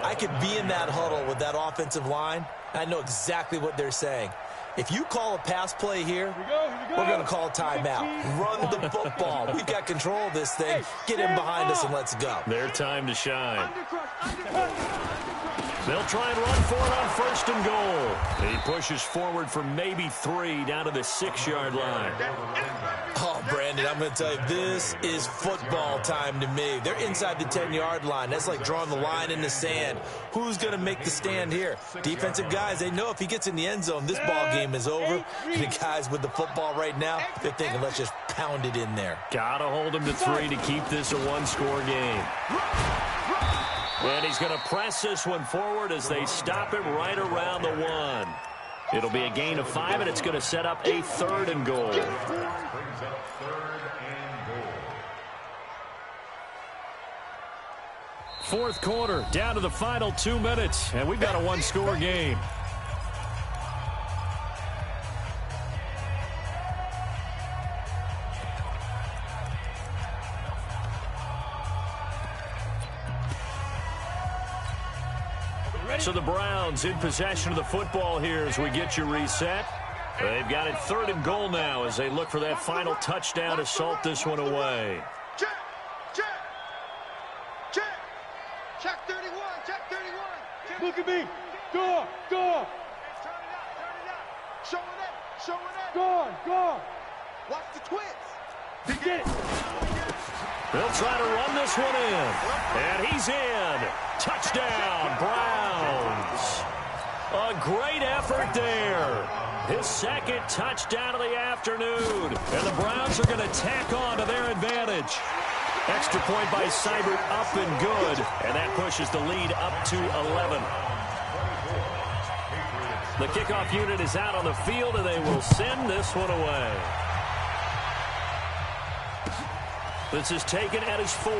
I could be in that huddle with that offensive line. I know exactly what they're saying. If you call a pass play here, we're going to call a timeout. Run the football. We've got control of this thing. Get in behind us and let's go. Their time to shine. They'll try and run for it on 1st and goal. He pushes forward for maybe 3 down to the 6-yard line. Oh, Brandon, I'm going to tell you, this is football time to me. They're inside the 10-yard line. That's like drawing the line in the sand. Who's going to make the stand here? Defensive guys, they know if he gets in the end zone, this ball game is over. And the guys with the football right now, they're thinking, let's just pound it in there. Got to hold him to 3 to keep this a 1-score game. And he's going to press this one forward as they stop it right around the 1. It'll be a gain of 5, and it's going to set up a 3rd and goal. Fourth quarter, down to the final 2 minutes, and we've got a 1-score game. So the Browns in possession of the football here as we get you reset. They've got it 3rd and goal now as they look for that final touchdown to salt this one away. Check, check, check. Check 31, check 31. Check. Look at me. Go. Turn it up. Show it up. Go. Watch the twist. Get it. They'll try to run this one in. And he's in. Touchdown, Browns. A great effort there. His 2nd touchdown of the afternoon. And the Browns are going to tack on to their advantage. Extra point by Seibert, up and good. And that pushes the lead up to 11. The kickoff unit is out on the field, and they will send this one away. This is taken at his 4.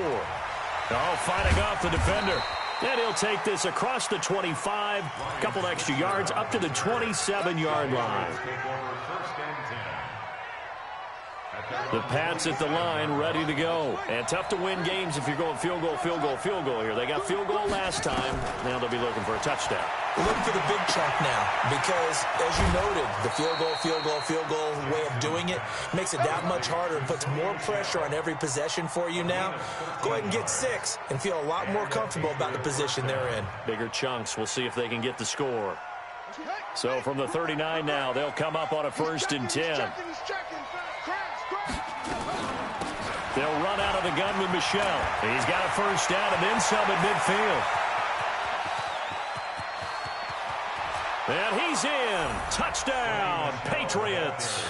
Fighting off the defender. And he'll take this across the 25. A couple extra yards up to the 27-yard line. The Pats at the line ready to go. And tough to win games if you're going field goal here. They got field goal last time. Now they'll be looking for a touchdown. Look for the big chunk now because, as you noted, the field goal way of doing it makes it that much harder and puts more pressure on every possession for you now. Go ahead and get 6 and feel a lot more comfortable about the position they're in. Bigger chunks. We'll see if they can get the score. So from the 39 now, they'll come up on a 1st and 10. They'll run out of the gun with Michel. He's got a 1st down and then some at midfield. And he's in. Touchdown, Patriots.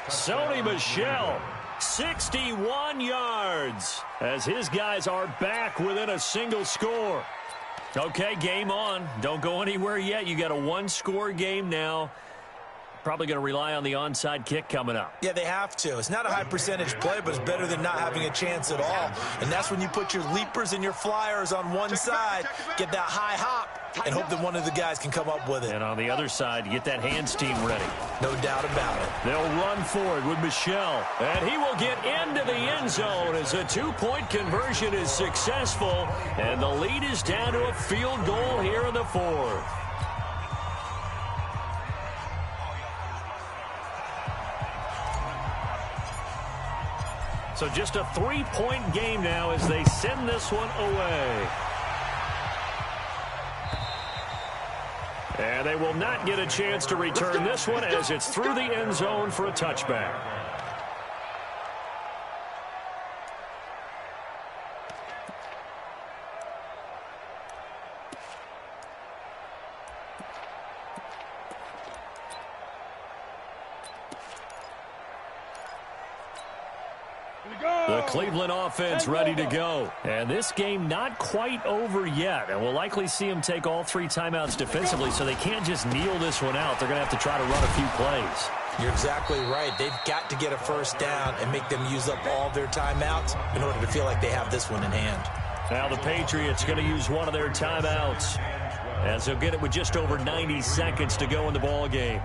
Sony Michel, 61 yards, as his guys are back within a single score. Okay, game on. Don't go anywhere yet. You got a 1-score game now. Probably going to rely on the onside kick coming up. Yeah, they have to. It's not a high percentage play, but it's better than not having a chance at all. And that's when you put your leapers and your flyers on one side, get that high hop, and hope that one of the guys can come up with it. And on the other side, get that hands team ready. No doubt about it. They'll run forward with Michel. And he will get into the end zone as a 2-point conversion is successful. And the lead is down to a field goal here in the 4th. So just a 3-point game now as they send this one away. And they will not get a chance to return this one as it's through the end zone for a touchback. The Cleveland offense ready to go. And this game not quite over yet. And we'll likely see them take all 3 timeouts defensively, so they can't just kneel this one out. They're going to have to try to run a few plays. You're exactly right. They've got to get a 1st down and make them use up all their timeouts in order to feel like they have this one in hand. Now the Patriots going to use one of their timeouts, as they'll get it with just over 90 seconds to go in the ball game.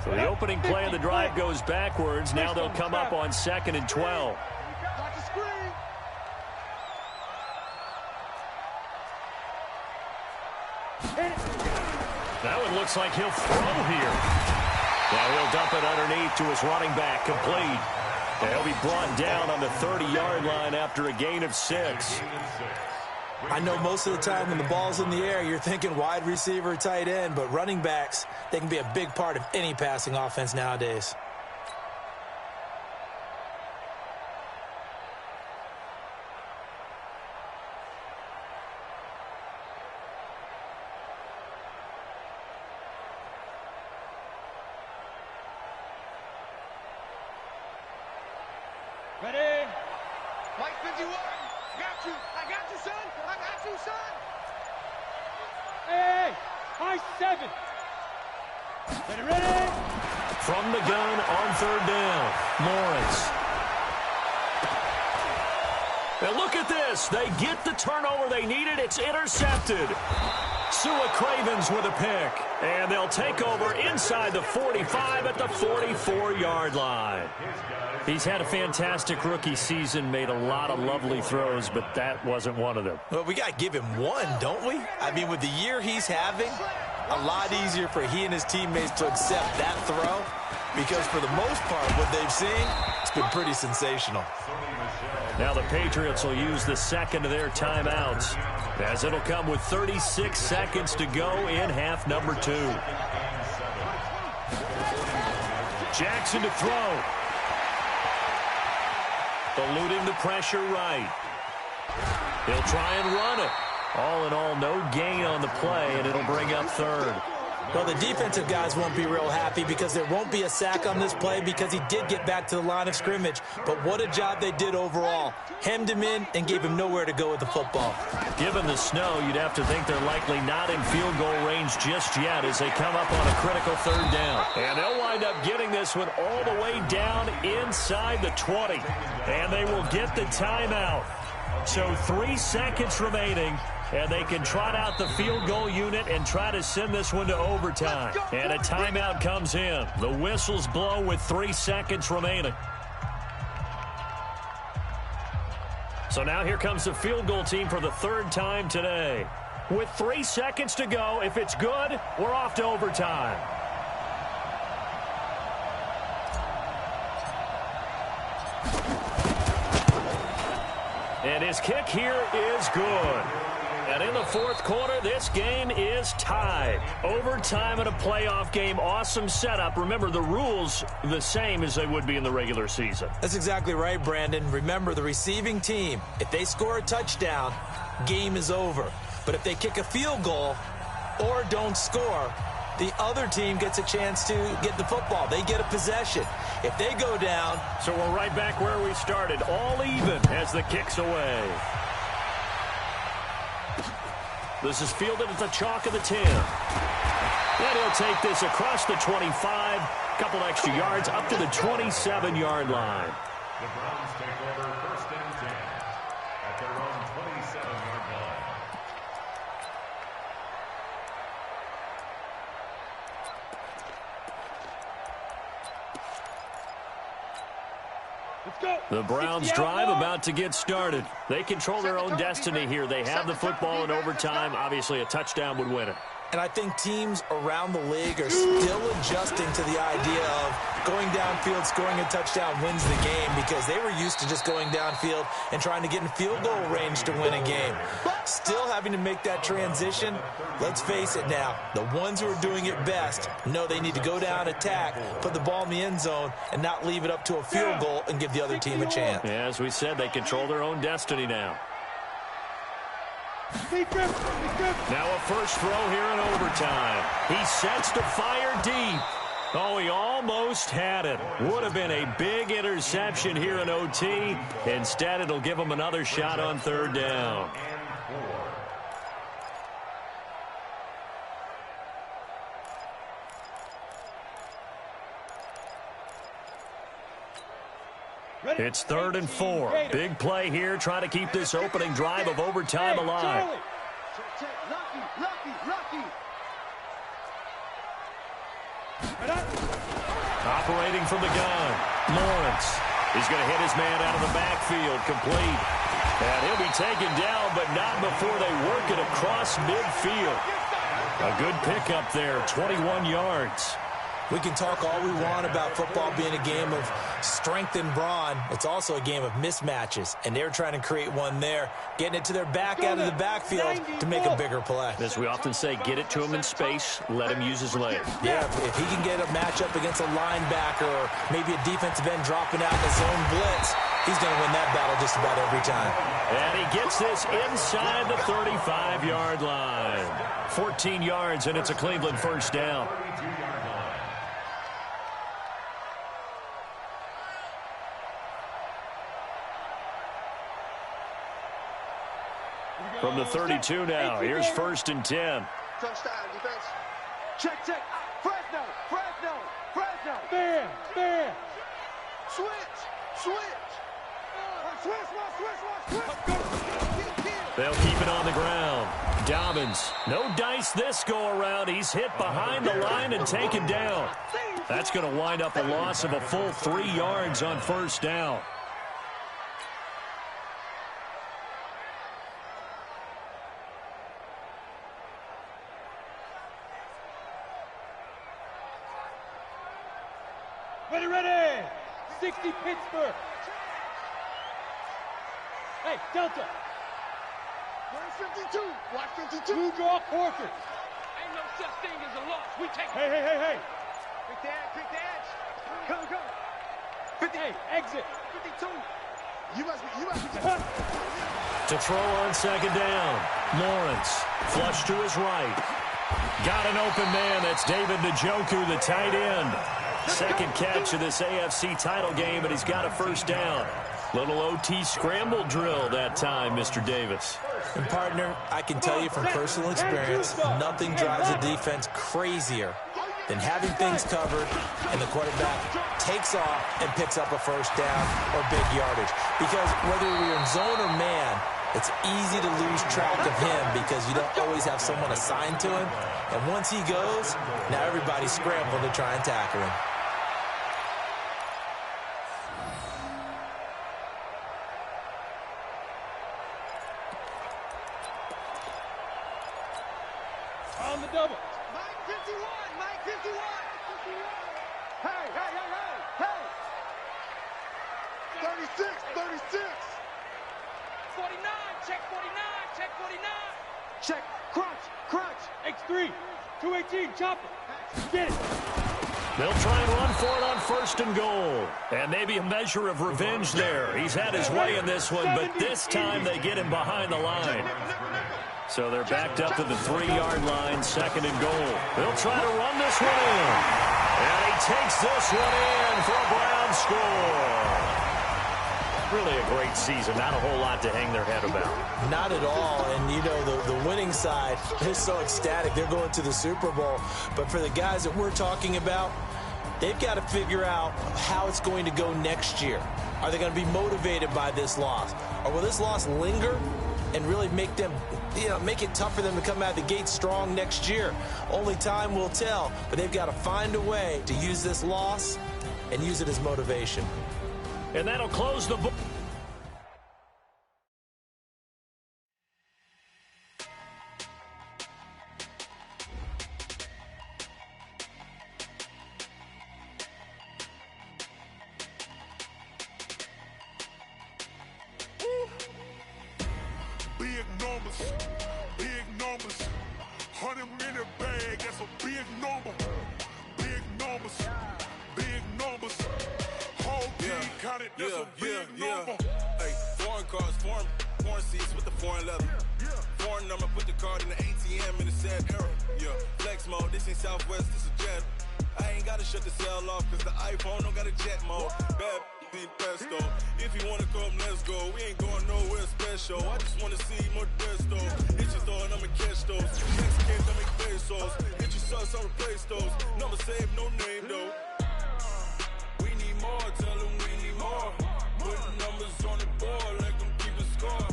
So the opening play of the drive goes backwards. Now they'll come up on 2nd and 12. That one looks like he'll throw here. Now he'll dump it underneath to his running back, complete. And he'll be brought down on the 30-yard line after a gain of 6. I know most of the time when the ball's in the air, you're thinking wide receiver, tight end, but running backs, they can be a big part of any passing offense nowadays. Ready? Mike 51. Got you. I got you, son. I got you, son. Hey, high 7. Ready? From the gun on 3rd down, Lawrence. And look at this. They get the turnover they needed. It's intercepted. Sua Cravens with a pick. And they'll take over inside the 45 at the 44-yard line. He's had a fantastic rookie season, made a lot of lovely throws, but that wasn't one of them. Well, we got to give him one, don't we? I mean, with the year he's having, a lot easier for he and his teammates to accept that throw, because for the most part, what they've seen, it's been pretty sensational. Now the Patriots will use the second of their timeouts, as it'll come with 36 seconds to go in half number 2. Jackson to throw. Eluding the pressure right. He'll try and run it. All in all, no gain on the play, and it'll bring up third. Well, the defensive guys won't be real happy because there won't be a sack on this play because he did get back to the line of scrimmage. But what a job they did overall. Hemmed him in and gave him nowhere to go with the football. Given the snow, you'd have to think they're likely not in field goal range just yet as they come up on a critical third down. And they'll wind up getting this one all the way down inside the 20. And they will get the timeout. So 3 seconds remaining. And they can trot out the field goal unit and try to send this one to overtime. And a timeout comes in. The whistles blow with 3 seconds remaining. So now here comes the field goal team for the third time today. With 3 seconds to go, if it's good, we're off to overtime. And his kick here is good. And in the fourth quarter, this game is tied. Overtime in a playoff game, awesome setup. Remember, the rules the same as they would be in the regular season. That's exactly right, Brandon. Remember, the receiving team, if they score a touchdown, game is over. But if they kick a field goal or don't score, the other team gets a chance to get the football. They get a possession. If they go down... So we're right back where we started, all even as the kick's away. This is fielded at the chalk of the 10. And he'll take this across the 25, couple extra yards up to the 27-yard line. The Browns take over first and 10 at their own 27-yard line. The Browns drive about to get started. They control their own destiny here. They have the football in overtime. Obviously, a touchdown would win it. And I think teams around the league are still adjusting to the idea of going downfield, scoring a touchdown wins the game, because they were used to just going downfield and trying to get in field goal range to win a game. Still having to make that transition. Let's face it now, the ones who are doing it best know they need to go down, attack, put the ball in the end zone, and not leave it up to a field goal and give the other team a chance. Yeah, as we said, they control their own destiny now. Now a first throw here in overtime. He sets to fire deep. Oh, he almost had it. Would have been a big interception here in OT. Instead, it'll give him another shot on third down. It's 3rd and 4. Big play here, trying to keep this opening drive of overtime alive. Operating from the gun, Lawrence. He's going to hit his man out of the backfield, complete. And he'll be taken down, but not before they work it across midfield. A good pickup there, 21 yards. We can talk all we want about football being a game of strength and brawn. It's also a game of mismatches, and they're trying to create one there, getting it to their back out of the backfield to make a bigger play. As we often say, get it to him in space, let him use his legs. Yeah, if he can get a matchup against a linebacker or maybe a defensive end dropping out in his own blitz, he's going to win that battle just about every time. And he gets this inside the 35-yard line. 14 yards, and it's a Cleveland first down. From the 32 now, here's 1st and 10. Touchdown, defense. Check. Fresno. There. Switch. They'll keep it on the ground. Dobbins, no dice this go-around. He's hit behind the line and taken down. That's going to wind up a loss of a full 3 yards on first down. Ready! 60 Pittsburgh. Hey, Delta. Where's 52? Watch 52. Blue draw quarters. Ain't no such thing as a loss. We take. Hey. Quick the edge. Come. 50. Hey, exit. 52. You must be. To throw on second down. Lawrence, flush to his right. Got an open man. That's David Njoku, the tight end. Second catch of this AFC title game, and he's got a first down. Little OT scramble drill that time, Mr. Davis. And partner, I can tell you from personal experience, nothing drives a defense crazier than having things covered and the quarterback takes off and picks up a first down or big yardage. Because whether you're in zone or man, it's easy to lose track of him because you don't always have someone assigned to him. And once he goes, now everybody's scrambling to try and tackle him. On the double. Mike 51. Hey. 36. 49, check 49. Check, crunch. X3, 218, chopper. Get it. They'll try and run for it on first and goal. And maybe a measure of revenge there. He's had his way in this one, but this time they get him behind the line. So they're backed up to the 3-yard line, second and goal. They'll try to run this one in. And he takes this one in for a Brown score. Really a great season. Not a whole lot to hang their head about. Not at all. And, you know, the winning side, they're so ecstatic. They're going to the Super Bowl. But for the guys that we're talking about, they've got to figure out how it's going to go next year. Are they going to be motivated by this loss? Or will this loss linger and really make them, make it tough for them to come out of the gate strong next year? Only time will tell. But they've got to find a way to use this loss and use it as motivation. And that'll close the book. Big numbers. 100-minute bag, that's a big number. Big numbers. Whole team counted, that's a big number. Hey, foreign cars, foreign seats with the foreign leather. Foreign number, put the card in the ATM in the sad era. Yeah, flex mode, this ain't Southwest, this a jet. I ain't gotta shut the cell off, cause the iPhone don't got a jet mode. Bad pesto. If you wanna come, let's go. We ain't going nowhere special. I just wanna see more desto. Hit your throw and I'ma catch those. Mexicans, I make pesos. Hit your sus, I'll replace those. Number saved, no name though. We need more, tell them we need more. Put numbers on the board, like them keep a score.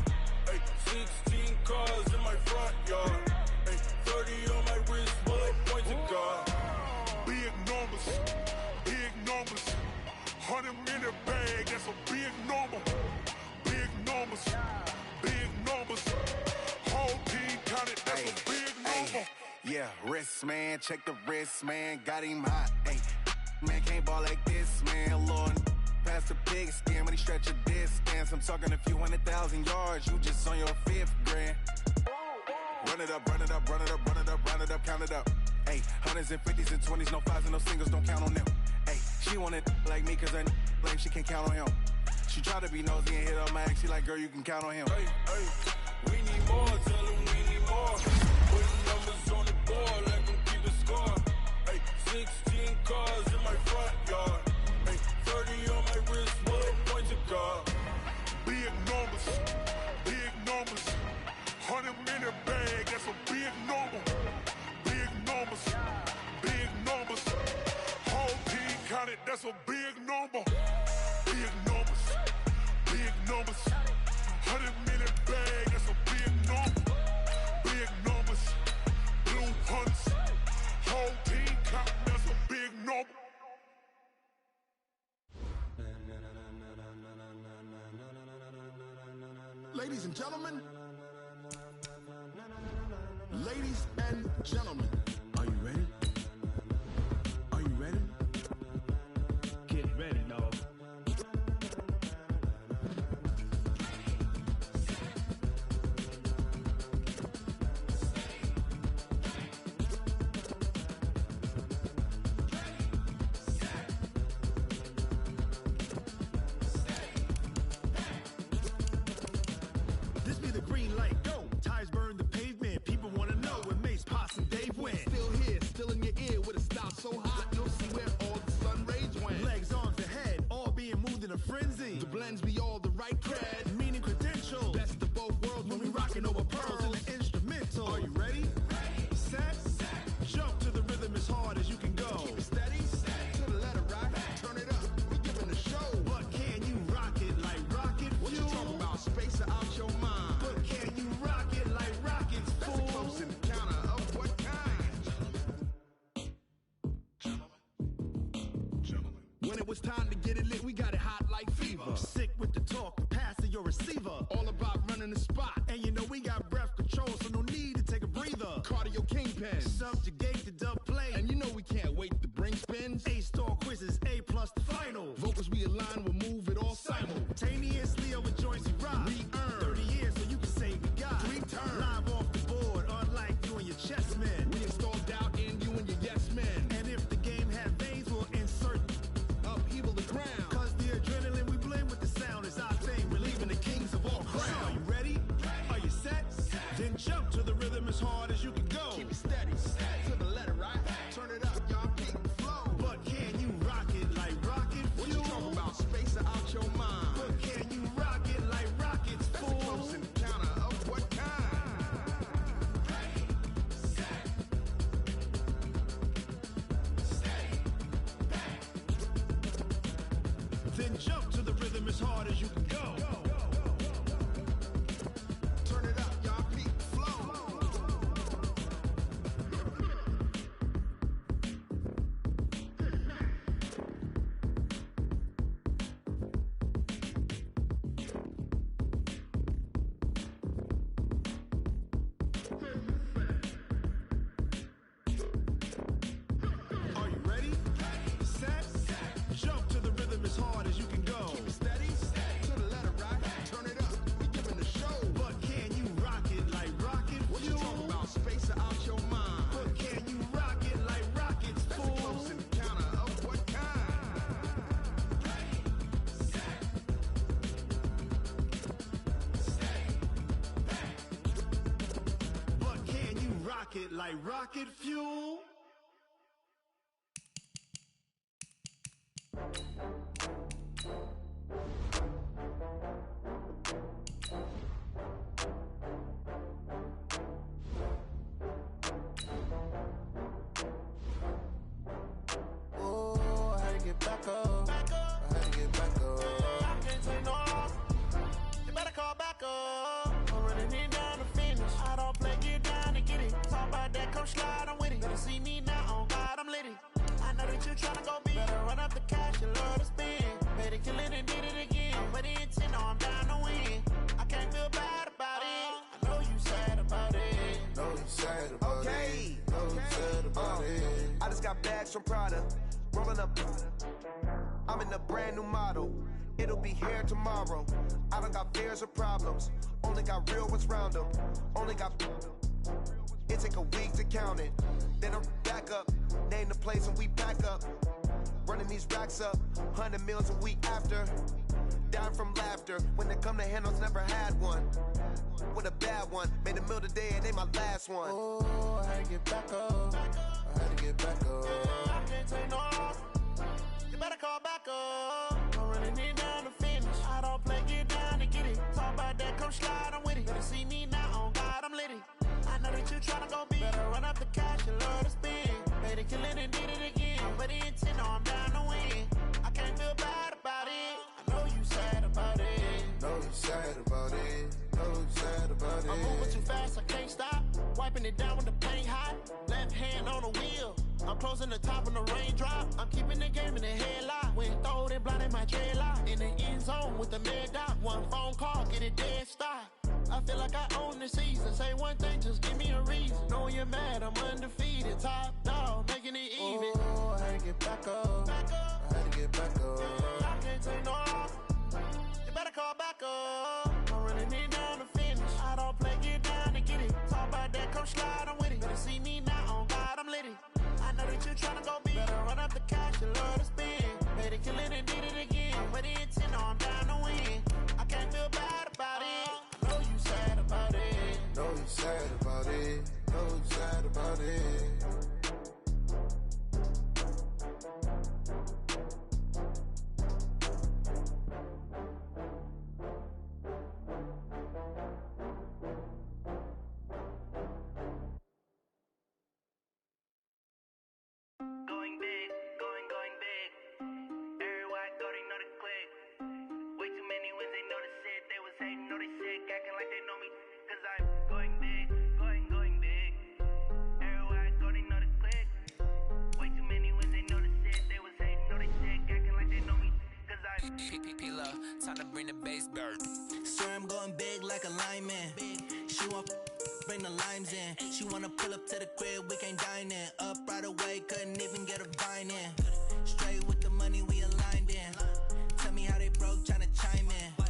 Hey, 16 cars in my front yard. Hey, 30 on my wrist, bullet point to God. Big numbers. 100-minute bag, that's a big number. Big numbers. Whole team counted, that's a big number. Yeah, wrist man, check the wrist man, got him hot. Hey, man can't ball like this, man. Lord, past the pig skin when he stretch a distance. I'm talking a few 100,000 yards, you just on your 5th grand. Run it up, count it up. Hey, hundreds and 50s and 20s, no 5s and no singles, don't count on them. Hey, she want it like me cause her blame, she can't count on him. She try to be nosy and hit up my ex, she like, girl, you can count on him. Hey, we need more, tell them we need more. Put numbers on the board, let them keep the score. Hey, 16 cars in my front yard. Hey, 30 on my wrist, bullet point to God. Big numbers. 100-minute bag, that's a big number. Big numbers. Whole team counted, that's a big number. Big numbers. 100 million bag, that's a big number. Big numbers. Blue hunts. Whole team counting, that's a big number. Ladies and gentlemen. Ladies and gentlemen. Are you ready? Are you ready? Get ready, dog. This be the green light, go. Tires burn the pavement. People want to know where Mace, Pops, and Dave went. Still here, still in your ear with a stop so hot, you'll see where all the sun rays went. Legs, arms, and head, all being moved in a frenzy. The blends be all the right cred, meaning credentials. Best of both worlds when we rockin' over pearls in the instrumental. Are you ready? Set. Jump to the rhythm as hard as you can go. Keep it steady, to the letter right. Turn it up, we giving a show. But can you rock it like rocket fuel? What you talking about? Space or out your mind? But can you rock it like rockets, fool? That's a close encounter of what kind? Gentlemen. When it was time to get it lit, we got it hot like fever. Sick with the talk, passing your receiver. All about running the spot. And you know we got breath control, so no need to take a breather. Cardio kingpin, subjugate the dub play. And you know we can't wait to bring spins. A-star quizzes, A+ the final. Vocals we align, we'll move it all simultaneously over joints we rock. We earn 30 years so you can say we got 3 turns. Live off the board, unlike you and your chess men. We install doubt in you and your yes men. And if the game had veins, we'll insert upheaval the ground. Cause the adrenaline we blend with the sound is our thing. We're leaving the kings of all crowns. Are you ready? Are you set? Then jump to the rhythm as hard as you can go. Keep it steady, to the letter right. Turn it up, y'all, keep the flow. But can you rock it like rocket fuel? What you talking about? Space or out your mind? But can you rock it like rockets, fool? That's a close encounter of what kind? Then jump to the rhythm as hard as you can go. Turn it up, y'all, keep the flow. Are you ready? Set. Jump to the rhythm as hard as you can go. Keep it steady, to the letter right. Turn it up, we giving a show. But can you rock it like rocket fuel? What you talking about? Space or out your mind? But can you rock it like rockets, fool? That's a close encounter of what kind? But can you rock it like rocket fuel? Oh, I had to get back up. I had to get back up. I can't take no loss. You better call back up. I'm running it down to finish. I don't play, get down to get it. Talk about that, come slide, I'm with it. Better see me now, on God, I'm litty. I know that you tryna go big. Better run up the cash, you love to spend. Better kill it and did it again. I'm with the intent, no, I'm down to win. I can't feel bad about it. I know you sad about it. Know you sad about it. Know you sad about it. I just got bags from Prada. Rolling up. I'm in a brand new model. It'll be here tomorrow. I don't got fears or problems. Only got real ones round them. Only got. It take a week to count it. Then I'm back up. Name the place and we back up. Running these racks up. 100 meals a week after. Down from laughter. When they come to handles, never had one. With a bad one. Made a meal today and they my last one. Oh, I had to get back up. I had to get back up. I can't take no loss. You better call back up. I'm running it down to finish. I don't play, get down to get it. Talk about that, come slide, I'm with it. Better see me now, on God, I'm litty. I know that you tryna go big. Better run up the cash, you love to spend. Better kill it and did it again. But the intent, no, I'm down to win. I can't feel bad about it. I know you sad about it. Know you wiping it down when the paint hot. Left hand on the wheel. I'm closing the top when the raindrop. I'm keeping the game in the headlock. When throwed and blinded my dreadlock. In the end zone with the mad dot. One phone call, get it dead stop. I feel like I own the season. Say one thing, just give me a reason. Knowing you're mad, I'm undefeated. Top dog, making it even. Oh, I had to get back up. I had to get back up. I can't take no off. You better call back up. I'm running it down to finish. I don't play, get down to get it. Talk about that, come slide, I'm with it. Better see me now, on God, I'm lit it. I know that you're trying to go big. Better run up the cash, you love to spend. Made it, kill it, and did it again. I'm with the intent, no, I'm down to win. I can't feel bad about it. I know you sad about it. Know you sad about it. Know you sad about it. Going big, going big. Everywhere I go, they know the click. Way too many wins, they know the shit. They was hating, know they sick, acting like they know me. Cause I'm going big, going big. Everywhere I go, they know the click. Way too many wins, they know the shit. They was hating, know they sick, acting like they know me. Cause I'm P-P-P-Love, time to bring the bass back. Swear I'm going big like a lineman. She want bring the limes in. She wanna pull up to the crib, we can't dine in. Up right away, couldn't even get a vine in. Straight with the money, we aligned in. Tell me how they broke, tryna chime in.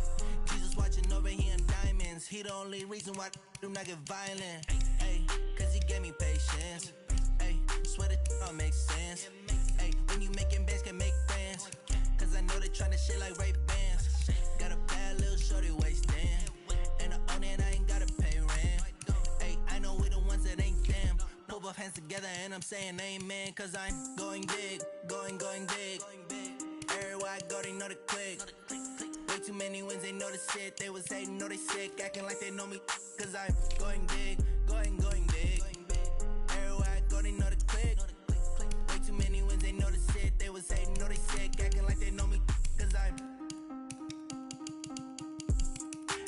Jesus watching over here in diamonds. He the only reason why I do not get violent. Ay, cause he gave me patience. Ay, swear that all makes sense. Ay, when you making bands, can make friends. Cause I know they tryna shit like Ray-Bans. Got a bad little shorty wasting. And I own it, I ain't gotta pay rent. Ay, I know we the ones that ain't them. Pull both hands together and I'm saying amen. Cause I'm going big, going big. Everywhere I go, they know the click. Way too many wins, they know the shit. They was hating, know they sick, acting like they know me. Cause I'm going big, going big. Everywhere I go, they know the click. Way too many wins, they know the shit. They was hating, know they sick, acting like they know me. Cause I'm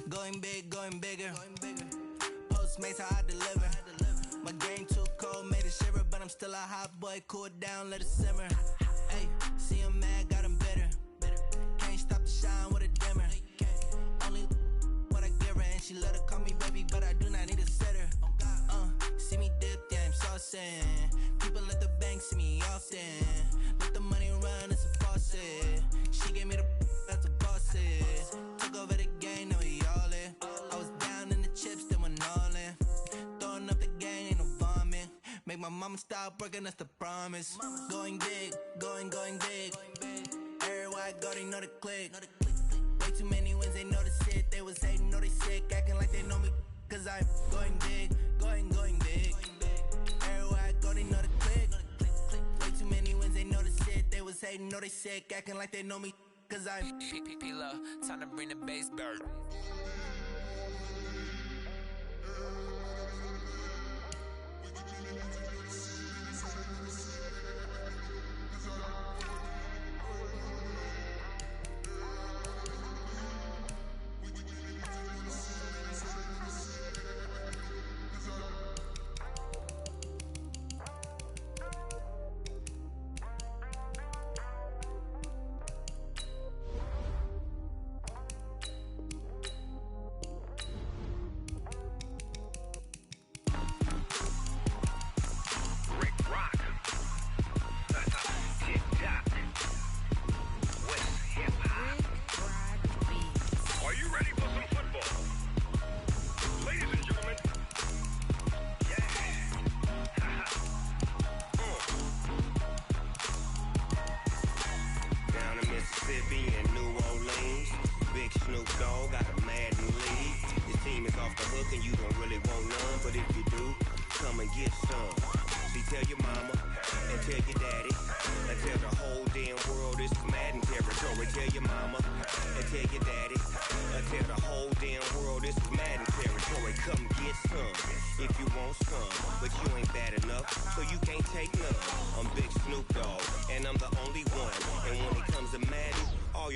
going big, going bigger. Postmates how I deliver. My game too cold, made it shiver, but I'm still a hot boy. Cool it down, let it simmer. Hey, see him mad, got him bitter. Can't stop the shine with a dimmer. Only what I give her, and she let her call me baby, but I do not need a sitter. See me dip, yeah, I'm saucing. People at the bank see me often. Let the money run, it's a faucet. She gave me the that's a faucet. Took over the game, now we all in. I was down in the chips, then went all in. Throwing up the gang, ain't no vomit. Make my mama stop working, that's the promise. Going big, going big. Everywhere I go, they know the click. Way too many wins, they know the shit. They was hating, know they sick, acting like they know me. Cause I'm going big, going big. Everywhere I go, they know the click. Way too many wins, they know the shit. They was hating, know they sick, acting like they know me. Cause I'm P-P-P-Love, time to bring the bass back.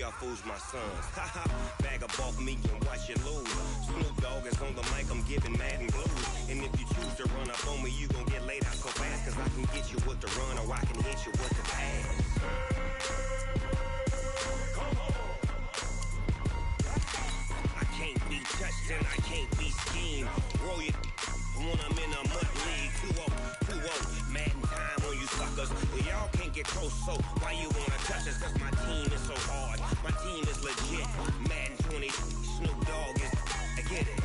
y'all fools my sons. Haha, bag up off me and watch you lose. Snoop Dogg is on the mic, I'm giving Madden blues. And if you choose to run up on me, you gon' get laid out so fast. Cause I can get you with the run or I can hit you with the pass. I can't be touched and I can't be schemed. Roll you when I'm in a mud league. 2-0, Madden time on you suckers. Y'all can't get close, so why you wanna touch us? Cause my team is so hard, my team is legit. Madden 20, Snoop Dogg is, I get it.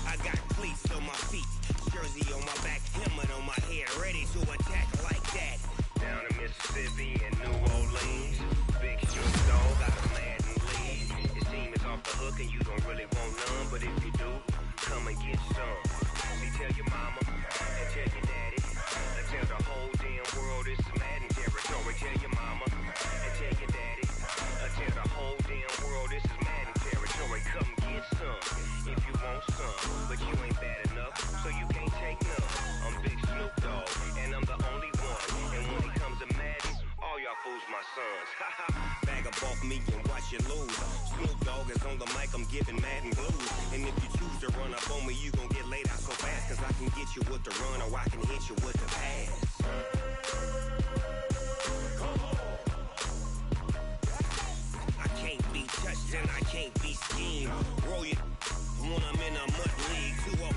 I got cleats on my feet, jersey on my back, helmet on my head, ready to attack like that. Down in Mississippi and New Orleans, Big Snoop Dogg got a Madden lead. His team is off the hook and you don't really want none, but if you do, come and get some. See, tell your mama and tell your daddy, and tell the whole damn world it's Madden territory. Tell your mama and tell your daddy, and tell the whole damn world this is Madden territory. Come get some if you want some, but you ain't bad enough, so you can't take none. I'm Big Snoop Dogg, and I'm the only one. And when it comes to Madden, all y'all fools my sons. Haha, bag up off me and watch you lose. Snoop Dogg is on the mic, I'm giving Madden blues. And if you choose to run up on me, you gon' get laid out so fast. Cause I can get you with the run or I can hit you with the pass. I can't be touched and I can't be schemed. Roll you when I'm in a mud league. 2-0,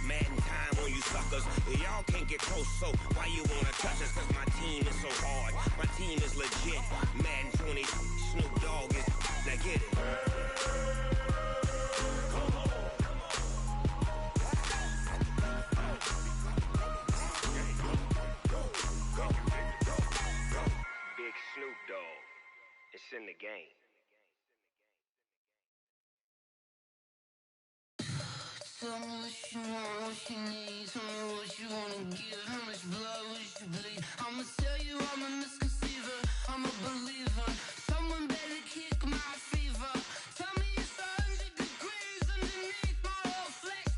Madden time on you suckers. Y'all can't get close, so why you wanna touch us? Cause my team is so hard, my team is legit. Madden 20, Snoop Dogg is, now get it. Big Snoop Dogg, it's in the game. Tell me what you want, what you need. Tell me what you wanna give. How much blood would you bleed? I'ma tell you I'm a misconceiver. I'm a believer. Someone better kick my fever. Tell me it's 100 degrees underneath my whole flesh.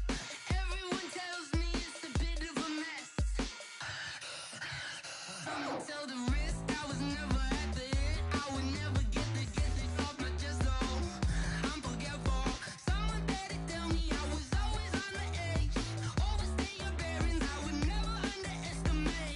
Everyone tells me it's a bit of a mess. I'ma tell the risk I was never at the end. I would never get this off my chest though. I'm forgetful. Someone better tell me I was always on the edge. Overstay your bearings, I would never underestimate.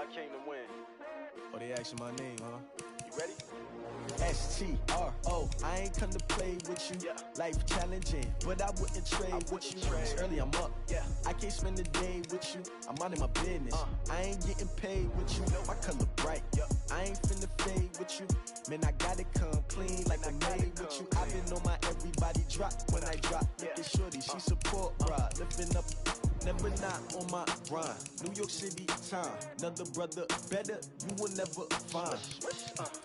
I came to win. Oh, they asking my name, huh? You ready? S-T-R-O, I ain't come to play with you. Life challenging, but I wouldn't trade with you. It's early, I'm up. I can't spend the day with you. I'm minding my business. I ain't getting paid with you. My color bright. I ain't finna fade with you. Man, I gotta come clean like I made with you. I've been on my everybody drop when I drop. Look at shorty, she support ride. Lifting up, never not on my grind. New York City time, another brother better, you will never find.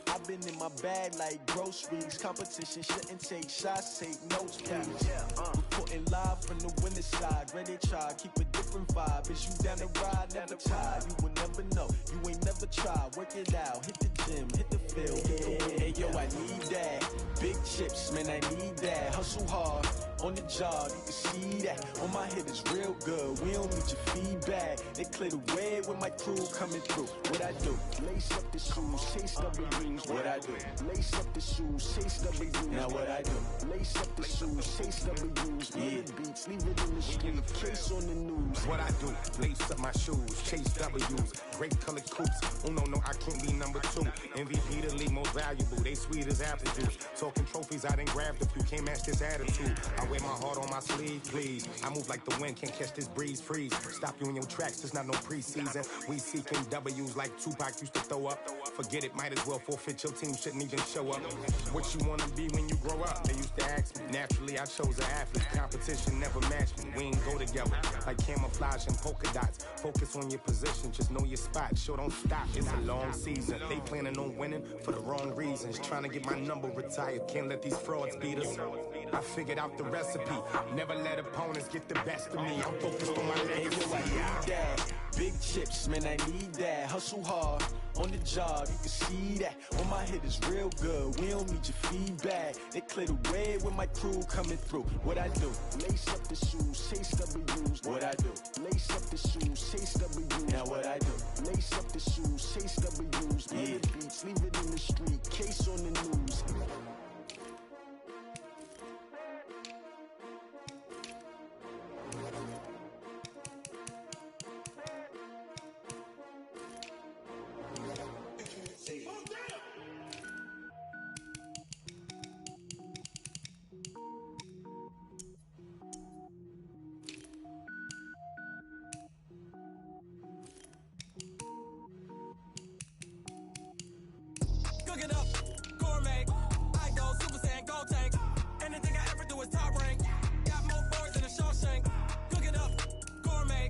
I've been in my bag like groceries. Competition shouldn't take shots, take notes, please. Reporting live from the winning side. Ready to try, keep a different vibe. Is you down the ride, never tired. You will never know, you ain't never tried. Work it out, hit the gym, hit the field. Hey yo, I need that. Big chips, man, I need that. Hustle hard, on the job, you can see that. On my head is real good, we don't need your feedback. They clear the way with my crew coming through. What I do? Lace up the shoes, chase W's. What I do? Lace up the shoes, chase W's. Now what I do? Lace up the shoes, chase W's. Yeah, beats, leave it in the street, case on the news. What I do? Lace up my shoes, chase W's. Great colored coops. Oh no, I can't be number 2. MVP the league most valuable. They sweet as apple juice. Talking trophies, I done grabbed a few. Can't match this attitude. I wear my heart on my sleeve, please. I move like the wind, can't catch this breeze, freeze. Stop you in your tracks, there's not no preseason. We seeking W's like Tupac used to throw up. Forget it, might as well forfeit. Your team shouldn't even show up. What you wanna be when you grow up? They used to ask me. Naturally, I chose an athlete. Competition never matched me. We ain't go together. Like camouflage and polka dots. Focus on your position, just know your spot. Sure, don't stop. It's a long season. They planning on winning for the wrong reasons. Trying to get my number retired. Can't let these frauds beat us. I figured out the recipe. Never let opponents get the best of me. I'm focused on my legacy. I need that. Big chips, man, I need that. Hustle hard, on the job, you can see that. On my head is real good, we don't need your feedback. They clear the way with my crew coming through. What I do? Lace up the shoes, chase W's. What I do? Lace up the shoes, chase W's. Now what I do? Lace up the shoes, chase W's. Yeah, beats, leave it in the street, case on the news. Cook it up, gourmet. I go Super Saiyan, go tank. Anything I ever do is top rank. Got more boards than a Shawshank. Cook it up, gourmet.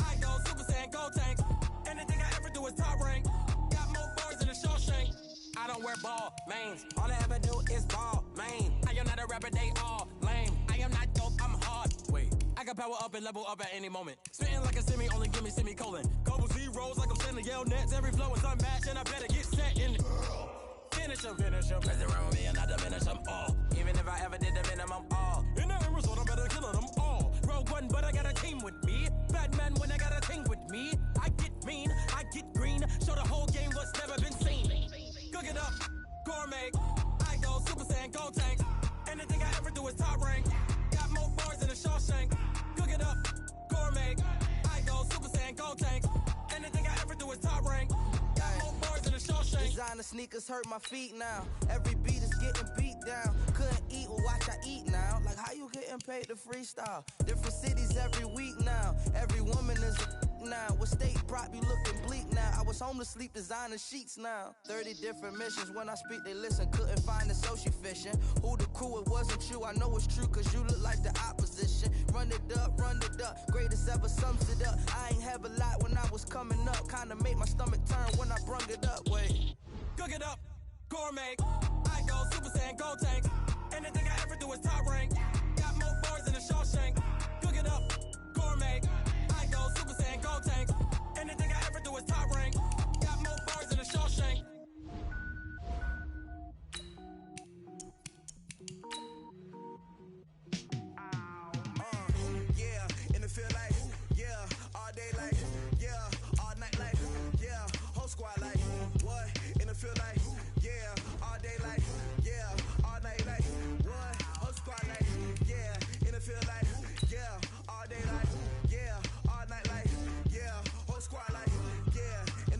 I go Super Saiyan, go tank. Anything I ever do is top rank. Got more boards than a Shawshank. I don't wear ball mains. All I ever do is ball main. I am not a rapper, they all lame. I am not dope, I'm hard. Wait, I can power up and level up at any moment. Spitting like a semi, only give me semicolon. Couple zeros like I'm sending yell nets. Every flow is unmatched and I better get set in. Finish him. Mess around with me and I diminish them all. Even if I ever did the minimum, all. In the end result, I'm better killing them all. Rogue One, but I got a team with me. Batman when I got a team with me. I get mean, I get green. Show the whole game what's never been seen. Cook it up, gourmet. I go Super Saiyan, go tank. Anything I ever do is top rank. Got more bars than a Shawshank. Cook it up, gourmet. I go Super Saiyan, go tank. Anything I ever do is top rank. Got more bars than a Shawshank. Designer sneakers hurt my feet now. Every beat is getting beat down. Couldn't eat, well watch I eat now. Like how you getting paid to freestyle? Different cities every week now. Every woman is a now. What state prop you looking bleak now? I was home to sleep designer sheets now. 30 different missions. When I speak they listen. Couldn't find it so she fishing. Who the crew, it wasn't you. I know it's true cause you look like the opposition. Run it up. Greatest ever sums it up. I ain't have a lot when I was coming up. Kinda made my stomach turn when I brung it up. Wait. Cook it up, gourmet. I go Super Saiyan, go tank. Anything I ever do is top rank. Got more bars than a Shawshank. Cook it up, gourmet. I go Super Saiyan, go tank. Anything I ever do is top rank. Got more bars than a Shawshank. Yeah, in the field like, yeah, all day like, yeah, all night like, yeah, whole squad like, what? In the field like, yeah, all day like, yeah, all night like, what? Whole squad like, yeah, in the field like, yeah, all day like, yeah, all night like, yeah, whole squad like, yeah, in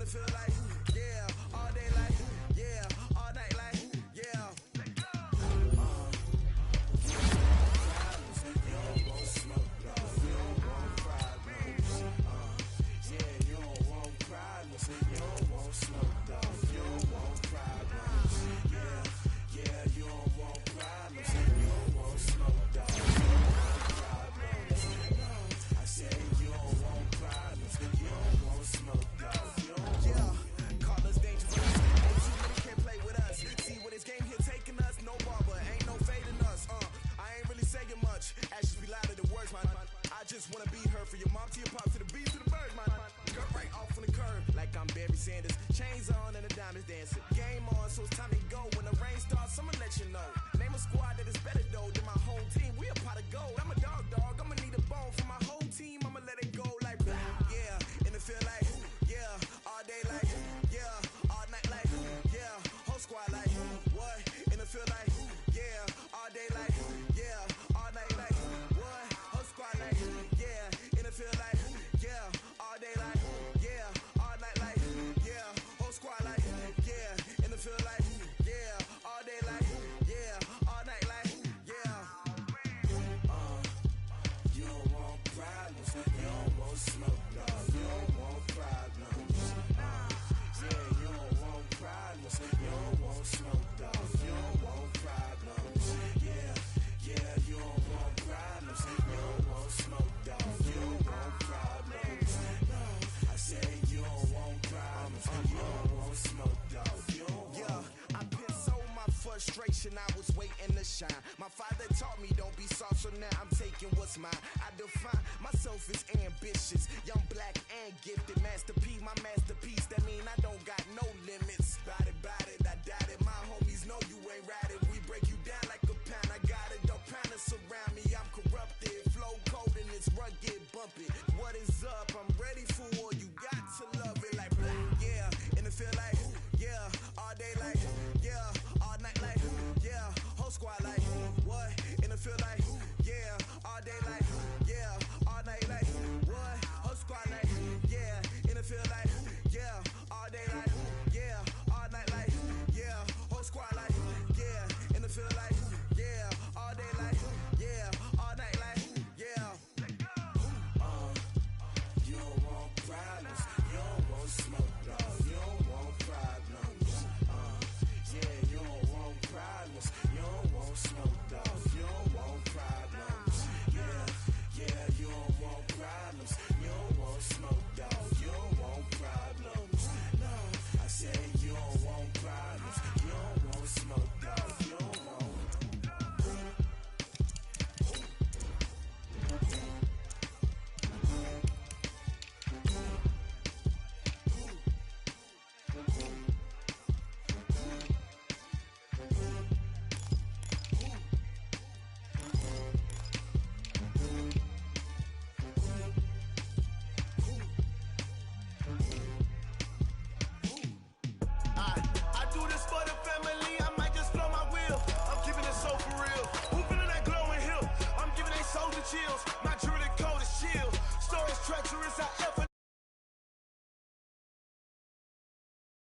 turns dancing. Game on, so it's time to go. When the rain starts, I'ma let you know. Name a squad that is better though than my whole team. We a pot of gold. I'm a dog. I'ma need a bone for my whole team. I'ma let it go like yeah. And it feel like yeah. All day like yeah. All night like yeah. Whole squad like what? And it feel like yeah. All day like yeah. All night like what? Whole squad like yeah. And it feel like yeah. All day like yeah. All night like yeah. Whole squad like yeah. And it feel like yeah. All day like yeah. All night like yeah. You don't want problems. You don't want smoke, no. You don't want problems. Yeah, you don't want problems. You don't want smoke, dog. You don't want problems. Yeah, you don't want problems. You don't want smoke, dog. You don't want problems. No, I said you don't want problems. You don't want smoke, dog. You don't want. Yeah, I been so my frustration. I was waiting to shine. My father taught me don't be soft, so now I'm taking what's mine. I define myself as ambitious, young, black, and gifted. Master P, my masterpiece. That mean I don't got no limits.